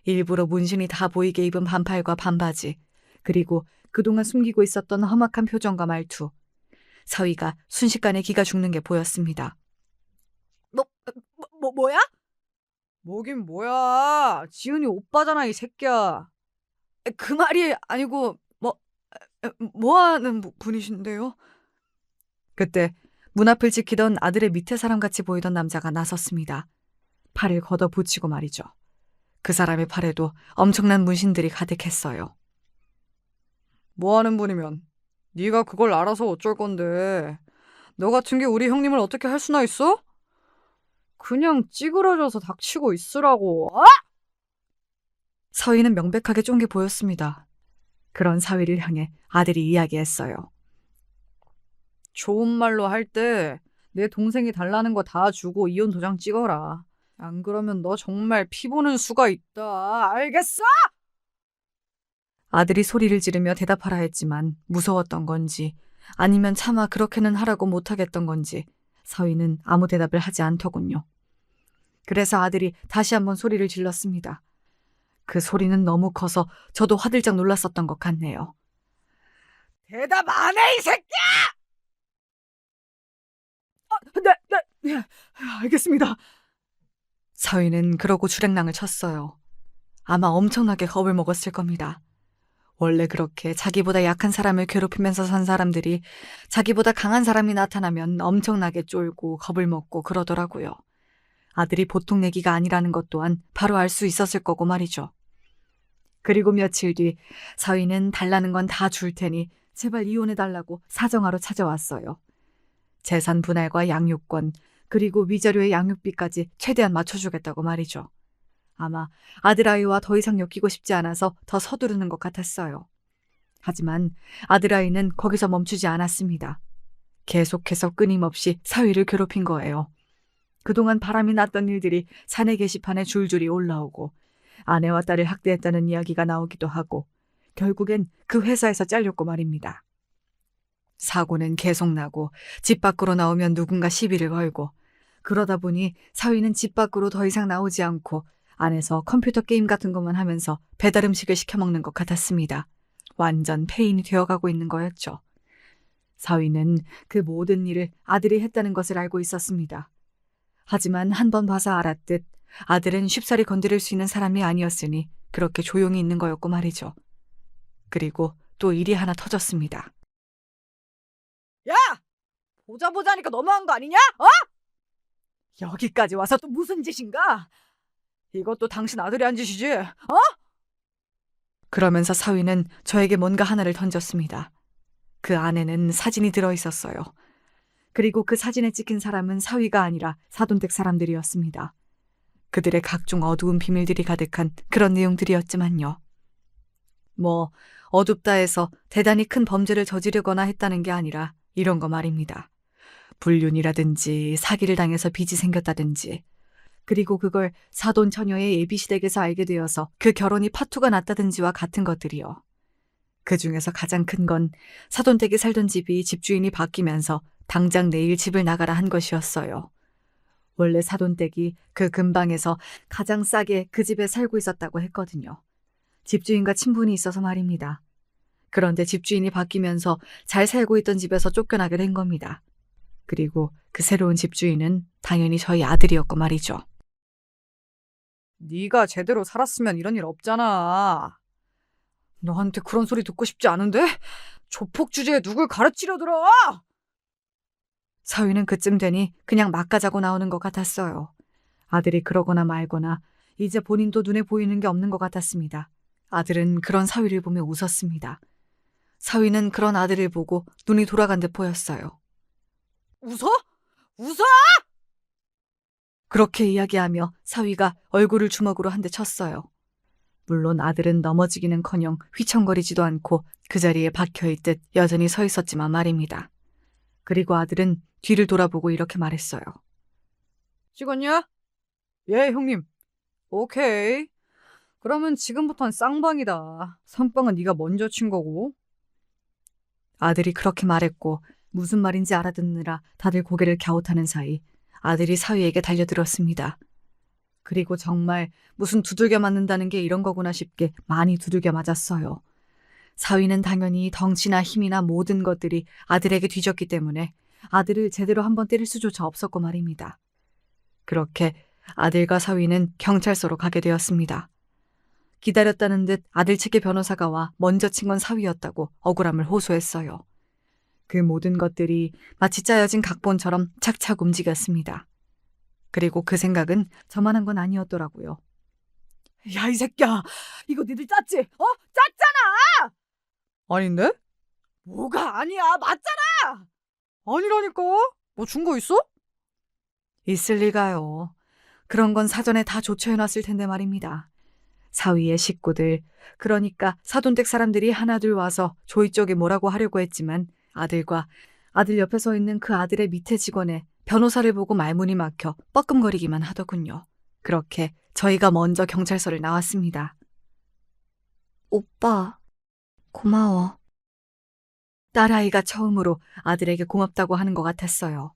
일부러 문신이 다 보이게 입은 반팔과 반바지, 그리고 그동안 숨기고 있었던 험악한 표정과 말투. 사위가 순식간에 기가 죽는 게 보였습니다. 뭐야? 뭐긴 뭐야. 지은이 오빠잖아, 이 새끼야. 그 말이 아니고, 뭐 하는 분이신데요? 그때 문 앞을 지키던 아들의 밑에 사람같이 보이던 남자가 나섰습니다. 팔을 걷어붙이고 말이죠. 그 사람의 팔에도 엄청난 문신들이 가득했어요. 뭐 하는 분이면 네가 그걸 알아서 어쩔 건데. 너 같은 게 우리 형님을 어떻게 할 수나 있어? 그냥 찌그러져서 닥치고 있으라고. 아! 사위는 명백하게 쫀게 보였습니다. 그런 사위를 향해 아들이 이야기했어요. 좋은 말로 할 때 내 동생이 달라는 거 다 주고 이혼 도장 찍어라. 안 그러면 너 정말 피 보는 수가 있다. 알겠어? 아들이 소리를 지르며 대답하라 했지만 무서웠던 건지 아니면 차마 그렇게는 하라고 못하겠던 건지 사위는 아무 대답을 하지 않더군요. 그래서 아들이 다시 한번 소리를 질렀습니다. 그 소리는 너무 커서 저도 화들짝 놀랐었던 것 같네요. 대답 안 해, 이 새끼야! 네, 알겠습니다. 사위는 그러고 주랭랑을 쳤어요. 아마 엄청나게 겁을 먹었을 겁니다. 원래 그렇게 자기보다 약한 사람을 괴롭히면서 산 사람들이 자기보다 강한 사람이 나타나면 엄청나게 쫄고 겁을 먹고 그러더라고요. 아들이 보통 내기가 아니라는 것 또한 바로 알 수 있었을 거고 말이죠. 그리고 며칠 뒤 사위는 달라는 건 다 줄 테니 제발 이혼해달라고 사정하러 찾아왔어요. 재산 분할과 양육권, 그리고 위자료의 양육비까지 최대한 맞춰주겠다고 말이죠. 아마 아들아이와 더 이상 엮이고 싶지 않아서 더 서두르는 것 같았어요. 하지만 아들아이는 거기서 멈추지 않았습니다. 계속해서 끊임없이 사위를 괴롭힌 거예요. 그동안 바람이 났던 일들이 사내 게시판에 줄줄이 올라오고 아내와 딸을 학대했다는 이야기가 나오기도 하고 결국엔 그 회사에서 잘렸고 말입니다. 사고는 계속 나고 집 밖으로 나오면 누군가 시비를 걸고 그러다 보니 사위는 집 밖으로 더 이상 나오지 않고 안에서 컴퓨터 게임 같은 것만 하면서 배달 음식을 시켜 먹는 것 같았습니다. 완전 폐인이 되어가고 있는 거였죠. 사위는 그 모든 일을 아들이 했다는 것을 알고 있었습니다. 하지만 한 번 봐서 알았듯 아들은 쉽사리 건드릴 수 있는 사람이 아니었으니 그렇게 조용히 있는 거였고 말이죠. 그리고 또 일이 하나 터졌습니다. 야! 보자니까 너무한 거 아니냐? 여기까지 와서 또 무슨 짓인가? 이것도 당신 아들이 한 짓이지? 그러면서 사위는 저에게 뭔가 하나를 던졌습니다. 그 안에는 사진이 들어있었어요. 그리고 그 사진에 찍힌 사람은 사위가 아니라 사돈댁 사람들이었습니다. 그들의 각종 어두운 비밀들이 가득한 그런 내용들이었지만요. 뭐 어둡다 해서 대단히 큰 범죄를 저지르거나 했다는 게 아니라 이런 거 말입니다. 불륜이라든지 사기를 당해서 빚이 생겼다든지 그리고 그걸 사돈 처녀의 예비시댁에서 알게 되어서 그 결혼이 파투가 났다든지와 같은 것들이요. 그 중에서 가장 큰 건 사돈댁이 살던 집이 집주인이 바뀌면서 당장 내일 집을 나가라 한 것이었어요. 원래 사돈댁이 그 근방에서 가장 싸게 그 집에 살고 있었다고 했거든요. 집주인과 친분이 있어서 말입니다. 그런데 집주인이 바뀌면서 잘 살고 있던 집에서 쫓겨나게 된 겁니다. 그리고 그 새로운 집주인은 당연히 저희 아들이었고 말이죠. 네가 제대로 살았으면 이런 일 없잖아. 너한테 그런 소리 듣고 싶지 않은데? 조폭 주제에 누굴 가르치려 들어? 사위는 그쯤 되니 그냥 막 가자고 나오는 것 같았어요. 아들이 그러거나 말거나 이제 본인도 눈에 보이는 게 없는 것 같았습니다. 아들은 그런 사위를 보며 웃었습니다. 사위는 그런 아들을 보고 눈이 돌아간 듯 보였어요. 웃어? 웃어? 그렇게 이야기하며 사위가 얼굴을 주먹으로 한 대 쳤어요. 물론 아들은 넘어지기는커녕 휘청거리지도 않고 그 자리에 박혀있듯 여전히 서 있었지만 말입니다. 그리고 아들은 뒤를 돌아보고 이렇게 말했어요. 찍었냐? 예, 형님. 오케이. 그러면 지금부턴 쌍방이다. 선빵은 네가 먼저 친 거고. 아들이 그렇게 말했고 무슨 말인지 알아듣느라 다들 고개를 갸웃하는 사이 아들이 사위에게 달려들었습니다. 그리고 정말 무슨 두들겨 맞는다는 게 이런 거구나 싶게 많이 두들겨 맞았어요. 사위는 당연히 덩치나 힘이나 모든 것들이 아들에게 뒤졌기 때문에 아들을 제대로 한번 때릴 수조차 없었고 말입니다. 그렇게 아들과 사위는 경찰서로 가게 되었습니다. 기다렸다는 듯 아들 측의 변호사가 와 먼저 친 건 사위였다고 억울함을 호소했어요. 그 모든 것들이 마치 짜여진 각본처럼 착착 움직였습니다. 그리고 그 생각은 저만 한 건 아니었더라고요. 야, 이 새끼야. 이거 니들 짰지? 짰잖아! 아닌데? 뭐가 아니야. 맞잖아! 아니라니까. 뭐 증거 있어? 있을 리가요. 그런 건 사전에 다 조처해놨을 텐데 말입니다. 사위의 식구들, 그러니까 사돈댁 사람들이 하나둘 와서 조이 쪽에 뭐라고 하려고 했지만 아들과 아들 옆에 서 있는 그 아들의 밑에 직원의 변호사를 보고 말문이 막혀 뻐끔거리기만 하더군요. 그렇게 저희가 먼저 경찰서를 나왔습니다. 오빠, 고마워. 딸아이가 처음으로 아들에게 고맙다고 하는 것 같았어요.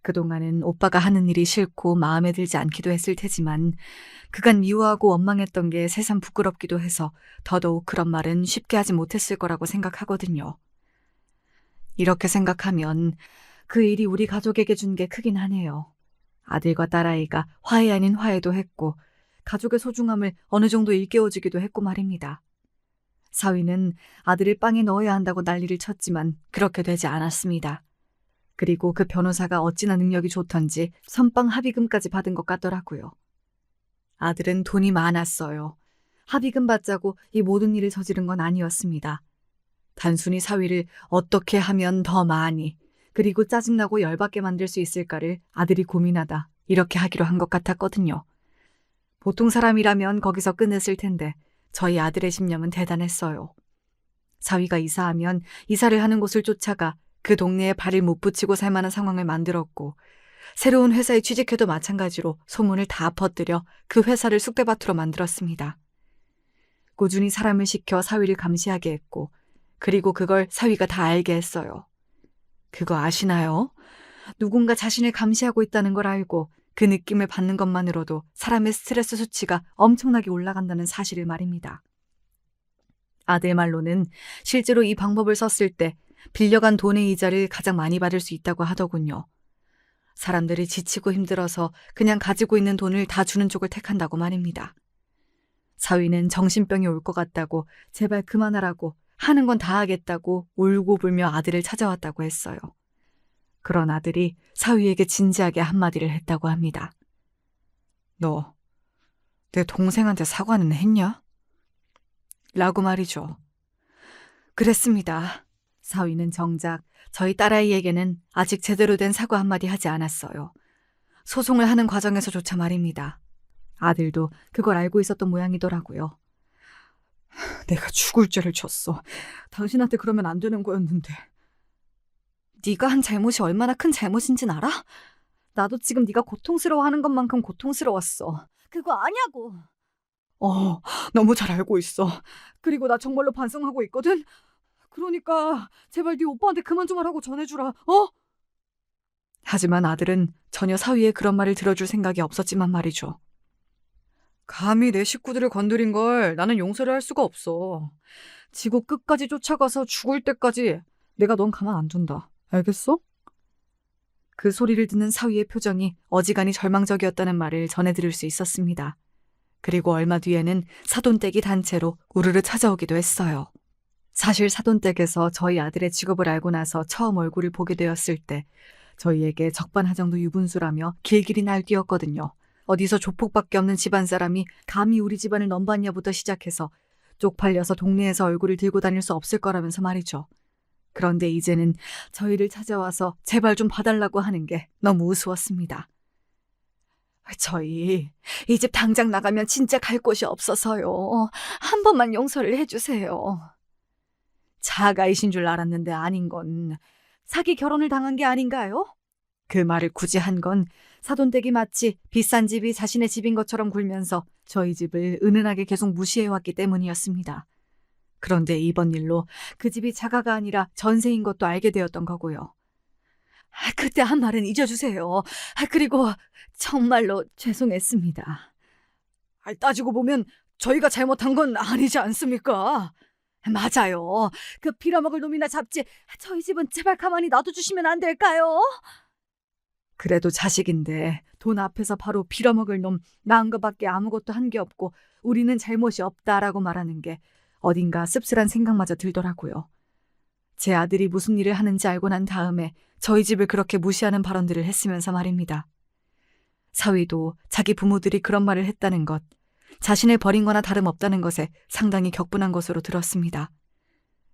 그동안은 오빠가 하는 일이 싫고 마음에 들지 않기도 했을 테지만 그간 미워하고 원망했던 게 새삼 부끄럽기도 해서 더더욱 그런 말은 쉽게 하지 못했을 거라고 생각하거든요. 이렇게 생각하면 그 일이 우리 가족에게 준 게 크긴 하네요. 아들과 딸아이가 화해 아닌 화해도 했고 가족의 소중함을 어느 정도 일깨워주기도 했고 말입니다. 사위는 아들을 빵에 넣어야 한다고 난리를 쳤지만 그렇게 되지 않았습니다. 그리고 그 변호사가 어찌나 능력이 좋던지 선빵 합의금까지 받은 것 같더라고요. 아들은 돈이 많았어요. 합의금 받자고 이 모든 일을 저지른 건 아니었습니다. 단순히 사위를 어떻게 하면 더 많이 그리고 짜증나고 열받게 만들 수 있을까를 아들이 고민하다 이렇게 하기로 한 것 같았거든요. 보통 사람이라면 거기서 끝냈을 텐데 저희 아들의 심령은 대단했어요. 사위가 이사하면 이사를 하는 곳을 쫓아가 그 동네에 발을 못 붙이고 살 만한 상황을 만들었고 새로운 회사에 취직해도 마찬가지로 소문을 다 퍼뜨려 그 회사를 쑥대밭으로 만들었습니다. 꾸준히 사람을 시켜 사위를 감시하게 했고 그리고 그걸 사위가 다 알게 했어요. 그거 아시나요? 누군가 자신을 감시하고 있다는 걸 알고 그 느낌을 받는 것만으로도 사람의 스트레스 수치가 엄청나게 올라간다는 사실을 말입니다. 아들 말로는 실제로 이 방법을 썼을 때 빌려간 돈의 이자를 가장 많이 받을 수 있다고 하더군요. 사람들이 지치고 힘들어서 그냥 가지고 있는 돈을 다 주는 쪽을 택한다고 말입니다. 사위는 정신병이 올 것 같다고 제발 그만하라고 하는 건 다 하겠다고 울고불며 아들을 찾아왔다고 했어요. 그런 아들이 사위에게 진지하게 한마디를 했다고 합니다. 너, 내 동생한테 사과는 했냐? 라고 말이죠. 그랬습니다. 사위는 정작 저희 딸아이에게는 아직 제대로 된 사과 한마디 하지 않았어요. 소송을 하는 과정에서조차 말입니다. 아들도 그걸 알고 있었던 모양이더라고요. 내가 죽을 죄를 졌어. 당신한테 그러면 안 되는 거였는데. 네가 한 잘못이 얼마나 큰 잘못인진 알아? 나도 지금 네가 고통스러워하는 것만큼 고통스러웠어. 그거 아냐고. 너무 잘 알고 있어. 그리고 나 정말로 반성하고 있거든. 그러니까 제발 네 오빠한테 그만 좀 하라고 전해주라. 하지만 아들은 전혀 사위의 그런 말을 들어줄 생각이 없었지만 말이죠. 감히 내 식구들을 건드린 걸 나는 용서를 할 수가 없어. 지구 끝까지 쫓아가서 죽을 때까지 내가 넌 가만 안 둔다. 알겠어? 그 소리를 듣는 사위의 표정이 어지간히 절망적이었다는 말을 전해 들을 수 있었습니다. 그리고 얼마 뒤에는 사돈댁이 단체로 우르르 찾아오기도 했어요. 사실 사돈댁에서 저희 아들의 직업을 알고 나서 처음 얼굴을 보게 되었을 때 저희에게 적반하장도 유분수라며 길길이 날뛰었거든요. 어디서 조폭밖에 없는 집안 사람이 감히 우리 집안을 넘봤냐부터 시작해서 쪽팔려서 동네에서 얼굴을 들고 다닐 수 없을 거라면서 말이죠. 그런데 이제는 저희를 찾아와서 제발 좀 봐달라고 하는 게 너무 우스웠습니다. 저희 이 집 당장 나가면 진짜 갈 곳이 없어서요. 한 번만 용서를 해주세요. 자가이신 줄 알았는데 아닌 건 사기 결혼을 당한 게 아닌가요? 그 말을 굳이 한 건 사돈댁이 마치 비싼 집이 자신의 집인 것처럼 굴면서 저희 집을 은은하게 계속 무시해왔기 때문이었습니다. 그런데 이번 일로 그 집이 자가가 아니라 전세인 것도 알게 되었던 거고요. 그때 한 말은 잊어주세요. 그리고 정말로 죄송했습니다. 따지고 보면 저희가 잘못한 건 아니지 않습니까? 맞아요. 그 빌어먹을 놈이나 잡지 저희 집은 제발 가만히 놔둬주시면 안 될까요? 그래도 자식인데 돈 앞에서 바로 빌어먹을 놈 낳은 것밖에 아무것도 한 게 없고 우리는 잘못이 없다라고 말하는 게 어딘가 씁쓸한 생각마저 들더라고요. 제 아들이 무슨 일을 하는지 알고 난 다음에 저희 집을 그렇게 무시하는 발언들을 했으면서 말입니다. 사위도 자기 부모들이 그런 말을 했다는 것, 자신을 버린 거나 다름없다는 것에 상당히 격분한 것으로 들었습니다.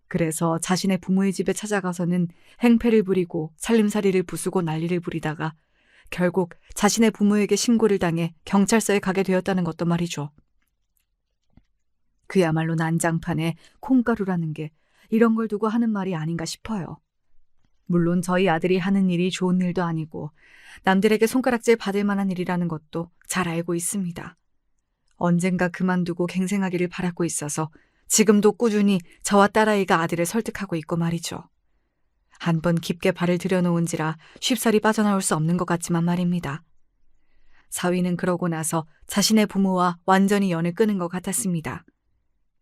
그래서 자신의 부모의 집에 찾아가서는 행패를 부리고 살림살이를 부수고 난리를 부리다가 결국 자신의 부모에게 신고를 당해 경찰서에 가게 되었다는 것도 말이죠. 그야말로 난장판에 콩가루라는 게 이런 걸 두고 하는 말이 아닌가 싶어요. 물론 저희 아들이 하는 일이 좋은 일도 아니고 남들에게 손가락질 받을 만한 일이라는 것도 잘 알고 있습니다. 언젠가 그만두고 갱생하기를 바라고 있어서 지금도 꾸준히 저와 딸아이가 아들을 설득하고 있고 말이죠. 한 번 깊게 발을 들여놓은지라 쉽사리 빠져나올 수 없는 것 같지만 말입니다. 사위는 그러고 나서 자신의 부모와 완전히 연을 끊은 것 같았습니다.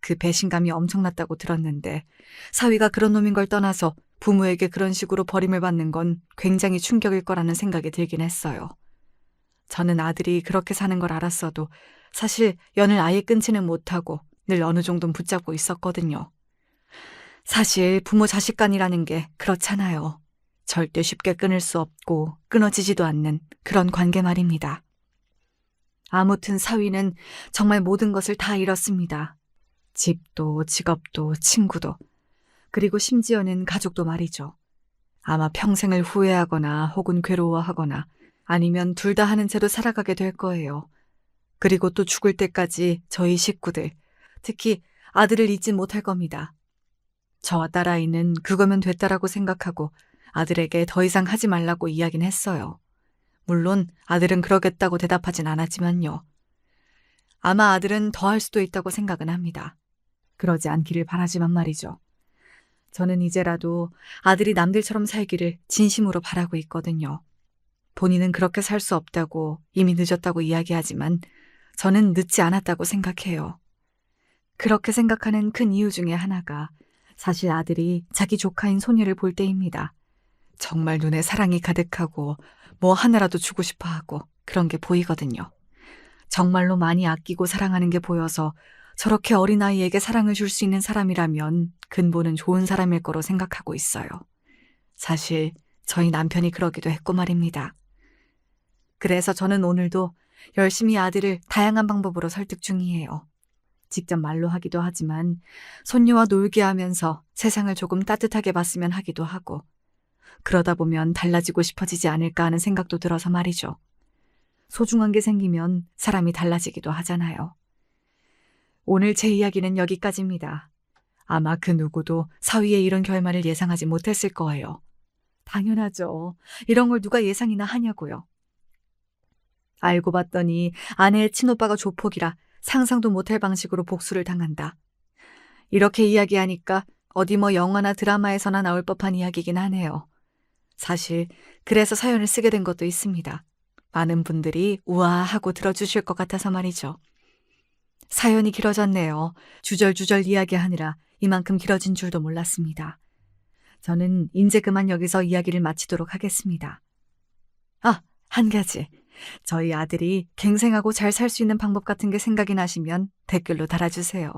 그 배신감이 엄청났다고 들었는데 사위가 그런 놈인 걸 떠나서 부모에게 그런 식으로 버림을 받는 건 굉장히 충격일 거라는 생각이 들긴 했어요. 저는 아들이 그렇게 사는 걸 알았어도 사실 연을 아예 끊지는 못하고 늘 어느 정도는 붙잡고 있었거든요. 사실 부모 자식 간이라는 게 그렇잖아요. 절대 쉽게 끊을 수 없고 끊어지지도 않는 그런 관계 말입니다. 아무튼 사위는 정말 모든 것을 다 잃었습니다. 집도 직업도 친구도 그리고 심지어는 가족도 말이죠. 아마 평생을 후회하거나 혹은 괴로워하거나 아니면 둘 다 하는 채로 살아가게 될 거예요. 그리고 또 죽을 때까지 저희 식구들, 특히 아들을 잊지 못할 겁니다. 저와 딸아이는 그거면 됐다라고 생각하고 아들에게 더 이상 하지 말라고 이야기는 했어요. 물론 아들은 그러겠다고 대답하진 않았지만요. 아마 아들은 더 할 수도 있다고 생각은 합니다. 그러지 않기를 바라지만 말이죠. 저는 이제라도 아들이 남들처럼 살기를 진심으로 바라고 있거든요. 본인은 그렇게 살 수 없다고 이미 늦었다고 이야기하지만 저는 늦지 않았다고 생각해요. 그렇게 생각하는 큰 이유 중에 하나가 사실 아들이 자기 조카인 소녀를 볼 때입니다. 정말 눈에 사랑이 가득하고 뭐 하나라도 주고 싶어 하고 그런 게 보이거든요. 정말로 많이 아끼고 사랑하는 게 보여서 저렇게 어린아이에게 사랑을 줄 수 있는 사람이라면 근본은 좋은 사람일 거로 생각하고 있어요. 사실 저희 남편이 그러기도 했고 말입니다. 그래서 저는 오늘도 열심히 아들을 다양한 방법으로 설득 중이에요. 직접 말로 하기도 하지만 손녀와 놀게 하면서 세상을 조금 따뜻하게 봤으면 하기도 하고 그러다 보면 달라지고 싶어지지 않을까 하는 생각도 들어서 말이죠. 소중한 게 생기면 사람이 달라지기도 하잖아요. 오늘 제 이야기는 여기까지입니다. 아마 그 누구도 사위의 이런 결말을 예상하지 못했을 거예요. 당연하죠. 이런 걸 누가 예상이나 하냐고요. 알고 봤더니 아내의 친오빠가 조폭이라 상상도 못할 방식으로 복수를 당한다. 이렇게 이야기하니까 어디 뭐 영화나 드라마에서나 나올 법한 이야기긴 하네요. 사실 그래서 사연을 쓰게 된 것도 있습니다. 많은 분들이 우아하고 들어주실 것 같아서 말이죠. 사연이 길어졌네요. 주절주절 이야기하느라 이만큼 길어진 줄도 몰랐습니다. 저는 이제 그만 여기서 이야기를 마치도록 하겠습니다. 아, 한 가지. 저희 아들이 갱생하고 잘 살 수 있는 방법 같은 게 생각이 나시면 댓글로 달아주세요.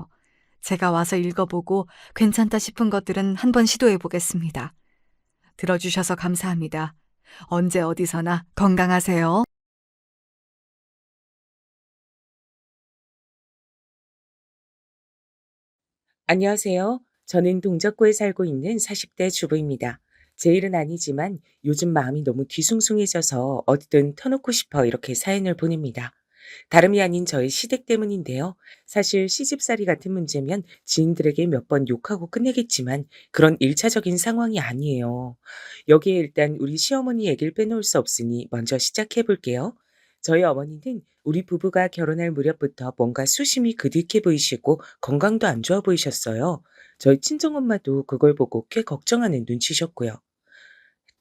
제가 와서 읽어보고 괜찮다 싶은 것들은 한번 시도해 보겠습니다. 들어주셔서 감사합니다. 언제 어디서나 건강하세요. 안녕하세요. 저는 동작구에 살고 있는 40대 주부입니다. 제 일은 아니지만 요즘 마음이 너무 뒤숭숭해져서 어디든 터놓고 싶어 이렇게 사연을 보냅니다. 다름이 아닌 저의 시댁 때문인데요. 사실 시집살이 같은 문제면 지인들에게 몇 번 욕하고 끝내겠지만 그런 일차적인 상황이 아니에요. 여기에 일단 우리 시어머니 얘기를 빼놓을 수 없으니 먼저 시작해 볼게요. 저희 어머니는 우리 부부가 결혼할 무렵부터 뭔가 수심이 그득해 보이시고 건강도 안 좋아 보이셨어요. 저희 친정엄마도 그걸 보고 꽤 걱정하는 눈치셨고요.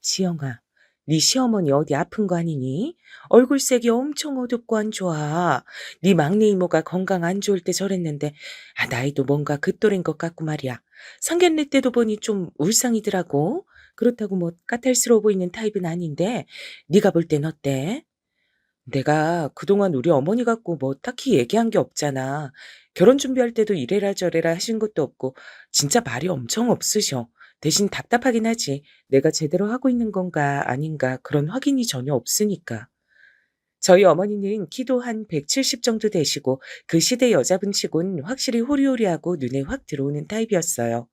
지영아, 네 시어머니 어디 아픈 거 아니니? 얼굴색이 엄청 어둡고 안 좋아. 네 막내 이모가 건강 안 좋을 때 저랬는데 나이도 뭔가 그 또래인 것 같고 말이야. 상견례 때도 보니 좀 울상이더라고. 그렇다고 뭐 까탈스러워 보이는 타입은 아닌데 네가 볼 땐 어때? 내가 그동안 우리 어머니 갖고 뭐 딱히 얘기한 게 없잖아. 결혼 준비할 때도 이래라 저래라 하신 것도 없고 진짜 말이 엄청 없으셔. 대신 답답하긴 하지. 내가 제대로 하고 있는 건가 아닌가 그런 확인이 전혀 없으니까. 저희 어머니는 키도 한 170 정도 되시고 그 시대 여자분 치곤 확실히 호리호리하고 눈에 확 들어오는 타입이었어요.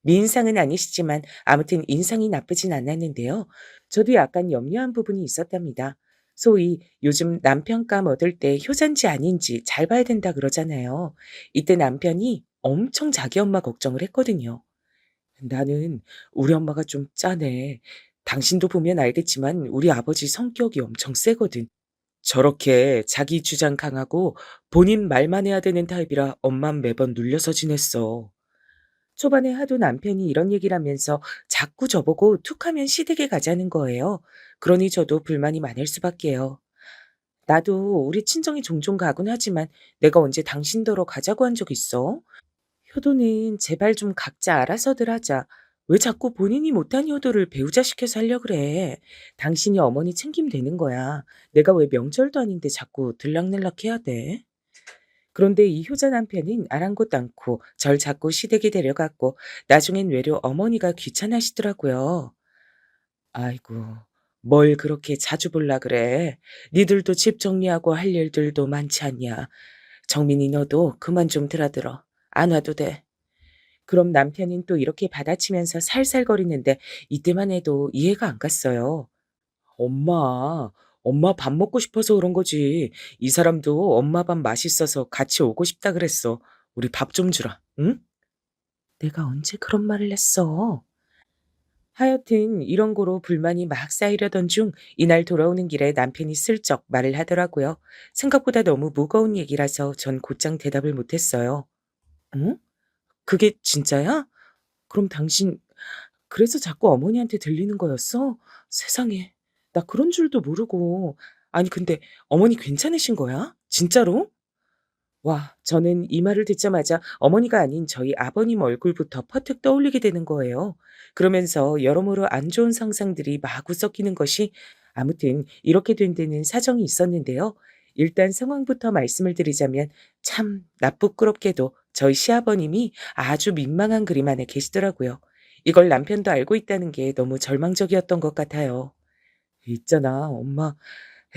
미인상은 아니시지만 아무튼 인상이 나쁘진 않았는데요. 저도 약간 염려한 부분이 있었답니다. 소위 요즘 남편감 얻을 때 효자인지 아닌지 잘 봐야 된다 그러잖아요. 이때 남편이 엄청 자기 엄마 걱정을 했거든요. 나는 우리 엄마가 좀 짜네. 당신도 보면 알겠지만 우리 아버지 성격이 엄청 세거든. 저렇게 자기 주장 강하고 본인 말만 해야 되는 타입이라 엄만 매번 눌려서 지냈어. 초반에 하도 남편이 이런 얘기를 하면서 자꾸 저보고 툭하면 시댁에 가자는 거예요. 그러니 저도 불만이 많을 수밖에요. 나도 우리 친정에 종종 가곤 하지만 내가 언제 당신더러 가자고 한 적 있어? 효도는 제발 좀 각자 알아서들 하자. 왜 자꾸 본인이 못한 효도를 배우자 시켜서 하려 그래? 당신이 어머니 챙기면 되는 거야. 내가 왜 명절도 아닌데 자꾸 들락날락 해야 돼? 그런데 이 효자 남편은 아랑곳 않고 절 자꾸 시댁에 데려갔고 나중엔 외려 어머니가 귀찮아하시더라고요. 아이고, 뭘 그렇게 자주 볼라 그래. 니들도 집 정리하고 할 일들도 많지 않냐. 정민이 너도 그만 좀 드나들어. 안 와도 돼. 그럼 남편은 또 이렇게 받아치면서 살살거리는데 이때만 해도 이해가 안 갔어요. 엄마, 엄마 밥 먹고 싶어서 그런 거지. 이 사람도 엄마 밥 맛있어서 같이 오고 싶다 그랬어. 우리 밥 좀 주라, 응? 내가 언제 그런 말을 했어? 하여튼 이런 거로 불만이 막 쌓이려던 중 이날 돌아오는 길에 남편이 슬쩍 말을 하더라고요. 생각보다 너무 무거운 얘기라서 전 곧장 대답을 못했어요. 응? 그게 진짜야? 그럼 당신 그래서 자꾸 어머니한테 들리는 거였어? 세상에. 나 그런 줄도 모르고. 아니 근데 어머니 괜찮으신 거야? 진짜로? 와, 저는 이 말을 듣자마자 어머니가 아닌 저희 아버님 얼굴부터 퍼뜩 떠올리게 되는 거예요. 그러면서 여러모로 안 좋은 상상들이 마구 섞이는 것이 아무튼 이렇게 된 데는 사정이 있었는데요. 일단 상황부터 말씀을 드리자면 참 나쁘끄럽게도 저희 시아버님이 아주 민망한 그림 안에 계시더라고요. 이걸 남편도 알고 있다는 게 너무 절망적이었던 것 같아요. 있잖아, 엄마.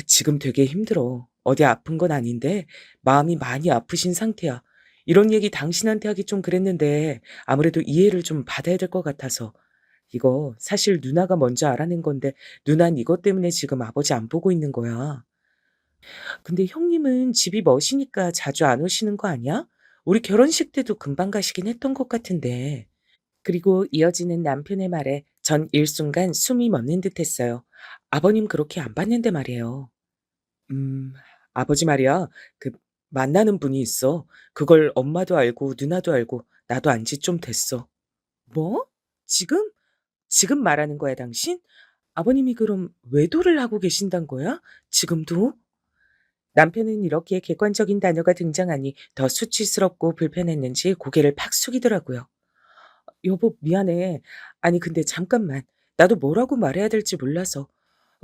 지금 되게 힘들어. 어디 아픈 건 아닌데 마음이 많이 아프신 상태야. 이런 얘기 당신한테 하기 좀 그랬는데 아무래도 이해를 좀 받아야 될 것 같아서. 이거 사실 누나가 먼저 알아낸 건데 누난 이것 때문에 지금 아버지 안 보고 있는 거야. 근데 형님은 집이 멋이니까 자주 안 오시는 거 아니야? 우리 결혼식 때도 금방 가시긴 했던 것 같은데. 그리고 이어지는 남편의 말에 전 일순간 숨이 멎는 듯했어요. 아버님 그렇게 안 봤는데 말이에요. 음, 아버지 말이야. 그 만나는 분이 있어. 그걸 엄마도 알고 누나도 알고 나도 안지 좀 됐어. 뭐? 지금? 지금 말하는 거야, 당신? 아버님이 그럼 외도를 하고 계신단 거야? 지금도? 남편은 이렇게 객관적인 단어가 등장하니 더 수치스럽고 불편했는지 고개를 팍 숙이더라고요. 여보, 미안해. 아니, 근데 잠깐만. 나도 뭐라고 말해야 될지 몰라서.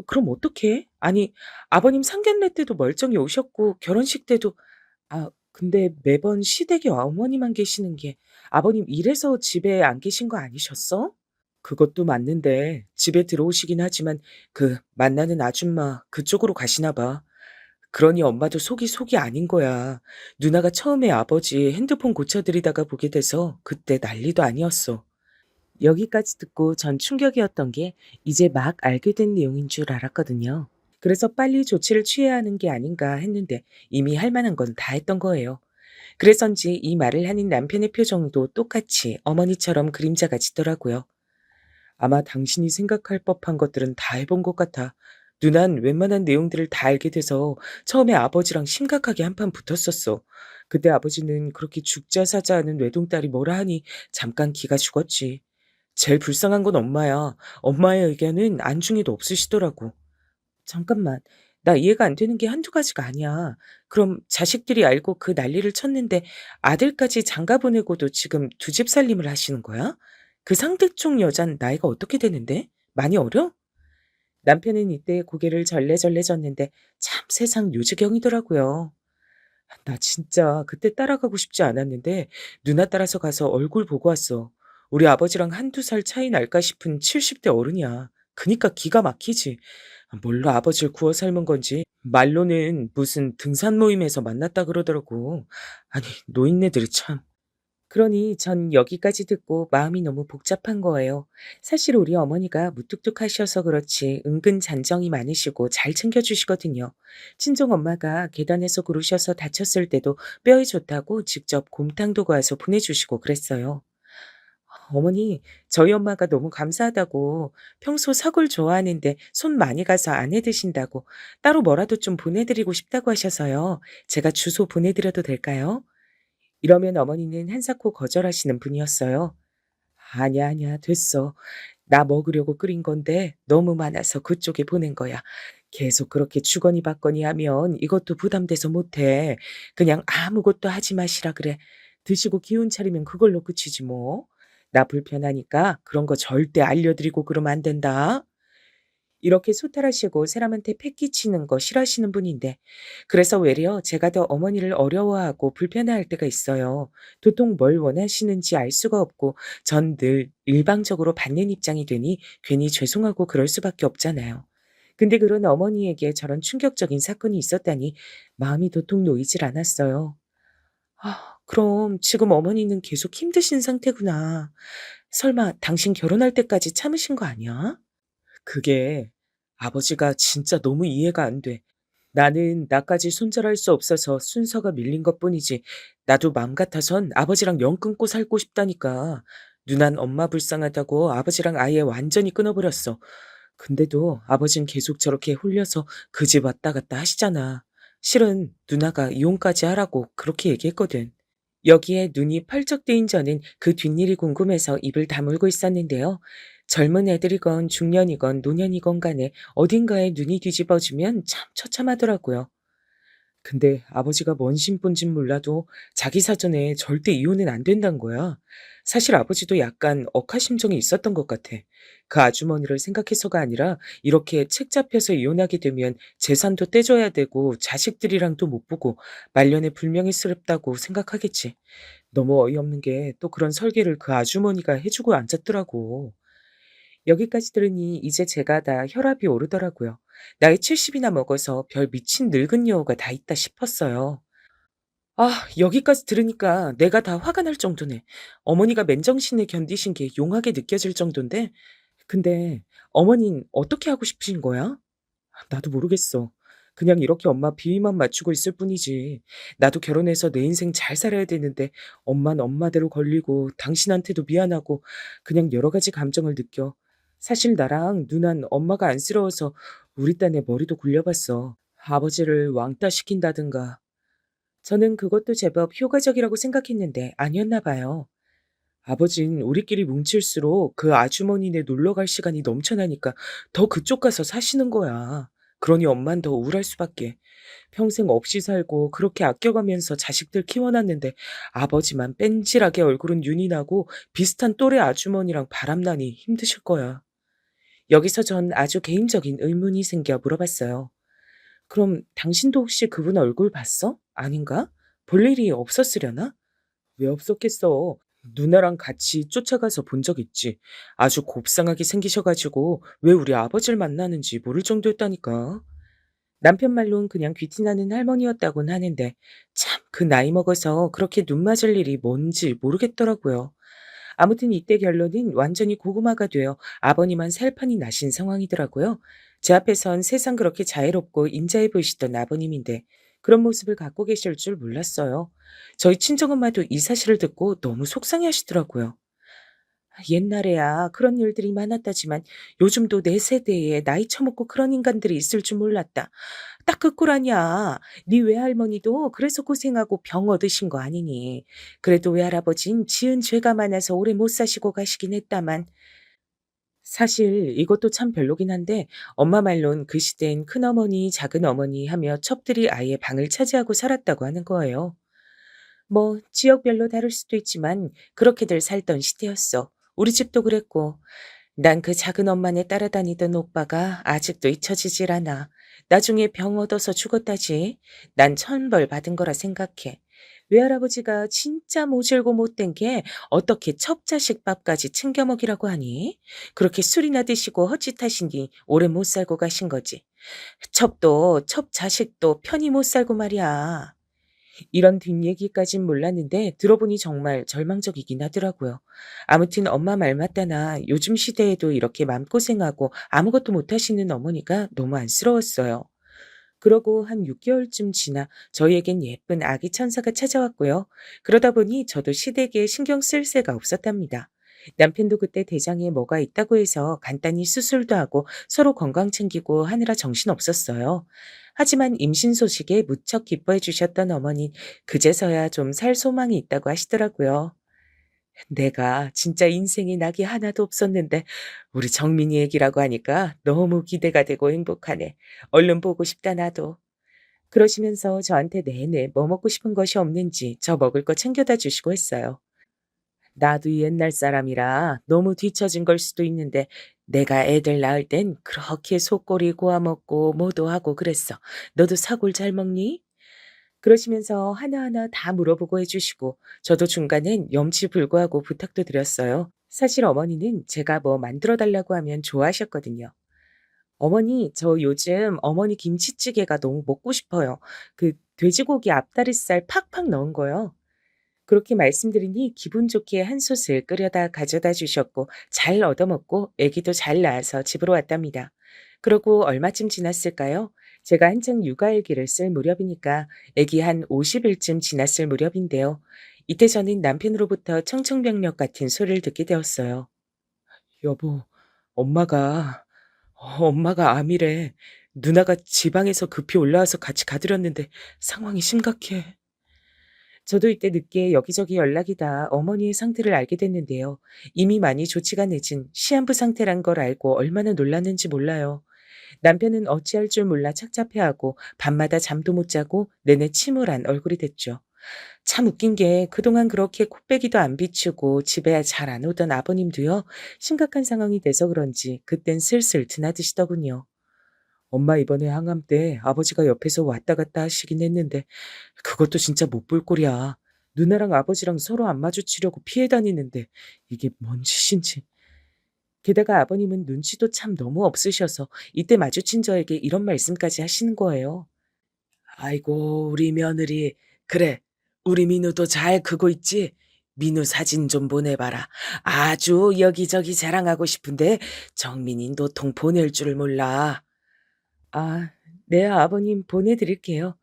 그럼 어떡해? 아니, 아버님 상견례 때도 멀쩡히 오셨고, 결혼식 때도, 근데 매번 시댁에 어머니만 계시는 게 아버님 이래서 집에 안 계신 거 아니셨어? 그것도 맞는데 집에 들어오시긴 하지만 그 만나는 아줌마 그쪽으로 가시나 봐. 그러니 엄마도 속이 아닌 거야. 누나가 처음에 아버지 핸드폰 고쳐드리다가 보게 돼서 그때 난리도 아니었어. 여기까지 듣고 전 충격이었던 게 이제 막 알게 된 내용인 줄 알았거든요. 그래서 빨리 조치를 취해야 하는 게 아닌가 했는데 이미 할 만한 건 다 했던 거예요. 그래서인지 이 말을 하는 남편의 표정도 똑같이 어머니처럼 그림자가 짙더라고요. 아마 당신이 생각할 법한 것들은 다 해본 것 같아. 누난 웬만한 내용들을 다 알게 돼서 처음에 아버지랑 심각하게 한판 붙었었어. 그때 아버지는 그렇게 죽자 사자 하는 외동딸이 뭐라 하니 잠깐 기가 죽었지. 제일 불쌍한 건 엄마야. 엄마의 의견은 안중에도 없으시더라고. 잠깐만. 나 이해가 안 되는 게 한두 가지가 아니야. 그럼 자식들이 알고 그 난리를 쳤는데 아들까지 장가 보내고도 지금 두 집 살림을 하시는 거야? 그 상대쪽 여잔 나이가 어떻게 되는데? 많이 어려? 남편은 이때 고개를 절레절레 졌는데 참 세상 요지경이더라고요. 나 진짜 그때 따라가고 싶지 않았는데 누나 따라서 가서 얼굴 보고 왔어. 우리 아버지랑 한두 살 차이 날까 싶은 70대 어른이야. 그니까 기가 막히지. 뭘로 아버지를 구워 삶은 건지 말로는 무슨 등산 모임에서 만났다 그러더라고. 아니, 노인네들이 참. 그러니 전 여기까지 듣고 마음이 너무 복잡한 거예요. 사실 우리 어머니가 무뚝뚝하셔서 그렇지 은근 잔정이 많으시고 잘 챙겨주시거든요. 친정 엄마가 계단에서 구르셔서 다쳤을 때도 뼈에 좋다고 직접 곰탕도 구워서 보내주시고 그랬어요. 어머니, 저희 엄마가 너무 감사하다고 평소 사골 좋아하는데 손 많이 가서 안 해 드신다고 따로 뭐라도 좀 보내드리고 싶다고 하셔서요. 제가 주소 보내드려도 될까요? 이러면 어머니는 한사코 거절하시는 분이었어요. 아니야, 아니야, 됐어. 나 먹으려고 끓인 건데 너무 많아서 그쪽에 보낸 거야. 계속 그렇게 주거니 받거니 하면 이것도 부담돼서 못해. 그냥 아무것도 하지 마시라 그래. 드시고 기운 차리면 그걸로 끝이지 뭐. 나 불편하니까 그런 거 절대 알려드리고 그러면 안 된다. 이렇게 소탈하시고 사람한테 패 끼치는 거 싫어하시는 분인데 그래서 외려 제가 더 어머니를 어려워하고 불편해할 때가 있어요. 도통 뭘 원하시는지 알 수가 없고 전 늘 일방적으로 받는 입장이 되니 괜히 죄송하고 그럴 수밖에 없잖아요. 근데 그런 어머니에게 저런 충격적인 사건이 있었다니 마음이 도통 놓이질 않았어요. 그럼 지금 어머니는 계속 힘드신 상태구나. 설마 당신 결혼할 때까지 참으신 거 아니야? 그게 아버지가 진짜 너무 이해가 안 돼. 나는 나까지 손절할 수 없어서 순서가 밀린 것뿐이지. 나도 맘 같아선 아버지랑 연 끊고 살고 싶다니까. 누난 엄마 불쌍하다고 아버지랑 아예 완전히 끊어버렸어. 근데도 아버진 계속 저렇게 홀려서 그 집 왔다 갔다 하시잖아. 실은 누나가 이혼까지 하라고 그렇게 얘기했거든. 여기에 눈이 펄쩍 뜨인 저는 그 뒷일이 궁금해서 입을 다물고 있었는데요. 젊은 애들이건 중년이건 노년이건 간에 어딘가에 눈이 뒤집어지면 참 처참하더라고요. 근데 아버지가 뭔 심본진 몰라도 자기 사전에 절대 이혼은 안 된단 거야. 사실 아버지도 약간 억하심정이 있었던 것 같아. 그 아주머니를 생각해서가 아니라 이렇게 책 잡혀서 이혼하게 되면 재산도 떼줘야 되고 자식들이랑도 못 보고 말년에 불명예스럽다고 생각하겠지. 너무 어이없는 게 또 그런 설계를 그 아주머니가 해주고 앉았더라고. 여기까지 들으니 이제 제가 다 혈압이 오르더라고요. 나이 70이나 먹어서 별 미친 늙은 여우가 다 있다 싶었어요. 여기까지 들으니까 내가 다 화가 날 정도네. 어머니가 맨정신에 견디신 게 용하게 느껴질 정도인데, 근데 어머닌 어떻게 하고 싶으신 거야? 나도 모르겠어. 그냥 이렇게 엄마 비위만 맞추고 있을 뿐이지. 나도 결혼해서 내 인생 잘 살아야 되는데 엄만 엄마대로 걸리고 당신한테도 미안하고 그냥 여러 가지 감정을 느껴. 사실 나랑 누난 엄마가 안쓰러워서 우리 딴에 머리도 굴려봤어. 아버지를 왕따 시킨다든가. 저는 그것도 제법 효과적이라고 생각했는데 아니었나 봐요. 아버진 우리끼리 뭉칠수록 그 아주머니네 놀러 갈 시간이 넘쳐나니까 더 그쪽 가서 사시는 거야. 그러니 엄만 더 우울할 수밖에. 평생 없이 살고 그렇게 아껴가면서 자식들 키워놨는데 아버지만 뺀질하게 얼굴은 윤이 나고 비슷한 또래 아주머니랑 바람나니 힘드실 거야. 여기서 전 아주 개인적인 의문이 생겨 물어봤어요. 그럼 당신도 혹시 그분 얼굴 봤어? 아닌가? 볼 일이 없었으려나? 왜 없었겠어? 누나랑 같이 쫓아가서 본 적 있지. 아주 곱상하게 생기셔가지고 왜 우리 아버지를 만나는지 모를 정도였다니까. 남편 말론 그냥 귀티나는 할머니였다곤 하는데 참 그 나이 먹어서 그렇게 눈 맞을 일이 뭔지 모르겠더라고요. 아무튼 이때 결론은 완전히 고구마가 되어 아버님만 살판이 나신 상황이더라고요. 제 앞에선 세상 그렇게 자애롭고 인자해 보이시던 아버님인데 그런 모습을 갖고 계실 줄 몰랐어요. 저희 친정엄마도 이 사실을 듣고 너무 속상해 하시더라고요. 옛날에야 그런 일들이 많았다지만 요즘도 내 세대에 나이 처먹고 그런 인간들이 있을 줄 몰랐다. 딱 그 꼴 아니야. 네 외할머니도 그래서 고생하고 병 얻으신 거 아니니. 그래도 외할아버진 지은 죄가 많아서 오래 못 사시고 가시긴 했다만 사실 이것도 참 별로긴 한데 엄마 말론 그 시대엔 큰어머니, 작은어머니 하며 첩들이 아예 방을 차지하고 살았다고 하는 거예요. 뭐 지역별로 다를 수도 있지만 그렇게들 살던 시대였어. 우리 집도 그랬고. 난 그 작은 엄마네 따라다니던 오빠가 아직도 잊혀지질 않아. 나중에 병 얻어서 죽었다지. 난 천벌 받은 거라 생각해. 외할아버지가 진짜 모질고 못된 게 어떻게 첩자식 밥까지 챙겨 먹이라고 하니? 그렇게 술이나 드시고 헛짓하시니 오래 못 살고 가신 거지. 첩도 첩자식도 편히 못 살고 말이야. 이런 뒷얘기까진 몰랐는데 들어보니 정말 절망적이긴 하더라고요. 아무튼 엄마 말 맞다나 요즘 시대에도 이렇게 맘고생하고 아무것도 못하시는 어머니가 너무 안쓰러웠어요. 그러고 한 6개월쯤 지나 저희에겐 예쁜 아기 천사가 찾아왔고요. 그러다 보니 저도 시댁에 신경 쓸 새가 없었답니다. 남편도 그때 대장에 뭐가 있다고 해서 간단히 수술도 하고 서로 건강 챙기고 하느라 정신 없었어요. 하지만 임신 소식에 무척 기뻐해 주셨던 어머니 그제서야 좀 살 소망이 있다고 하시더라고요. 내가 진짜 인생에 낙이 하나도 없었는데 우리 정민이 얘기라고 하니까 너무 기대가 되고 행복하네. 얼른 보고 싶다 나도. 그러시면서 저한테 내내 뭐 먹고 싶은 것이 없는지 저 먹을 거 챙겨다 주시고 했어요. 나도 옛날 사람이라 너무 뒤처진 걸 수도 있는데 내가 애들 낳을 땐 그렇게 속꼬리 고아 먹고 뭐도 하고 그랬어. 너도 사골 잘 먹니? 그러시면서 하나하나 다 물어보고 해주시고 저도 중간엔 염치불구하고 부탁도 드렸어요. 사실 어머니는 제가 뭐 만들어 달라고 하면 좋아하셨거든요. 어머니, 저 요즘 어머니 김치찌개가 너무 먹고 싶어요. 그 돼지고기 앞다리살 팍팍 넣은 거요. 그렇게 말씀드리니 기분 좋게 한 솥을 끓여다 가져다 주셨고 잘 얻어먹고 아기도 잘 낳아서 집으로 왔답니다. 그러고 얼마쯤 지났을까요? 제가 한창 육아일기를 쓸 무렵이니까 아기 한 50일쯤 지났을 무렵인데요. 이때 저는 남편으로부터 청청병력 같은 소리를 듣게 되었어요. 여보, 엄마가, 엄마가 암이래. 누나가 지방에서 급히 올라와서 같이 가드렸는데 상황이 심각해. 저도 이때 늦게 여기저기 연락이 다 어머니의 상태를 알게 됐는데요. 이미 많이 조치가 늦은 시한부 상태란 걸 알고 얼마나 놀랐는지 몰라요. 남편은 어찌할 줄 몰라 착잡해하고 밤마다 잠도 못 자고 내내 침울한 얼굴이 됐죠. 참 웃긴 게 그동안 그렇게 코빼기도 안 비추고 집에 잘 안 오던 아버님도요. 심각한 상황이 돼서 그런지 그땐 슬슬 드나드시더군요. 엄마 이번에 항암 때 아버지가 옆에서 왔다 갔다 하시긴 했는데 그것도 진짜 못 볼 꼴이야. 누나랑 아버지랑 서로 안 마주치려고 피해 다니는데 이게 뭔 짓인지. 게다가 아버님은 눈치도 참 너무 없으셔서 이때 마주친 저에게 이런 말씀까지 하시는 거예요. 아이고 우리 며느리 그래 우리 민우도 잘 크고 있지? 민우 사진 좀 보내봐라. 아주 여기저기 자랑하고 싶은데 정민이 노통 보낼 줄 몰라. 아, 네, 아버님 보내드릴게요.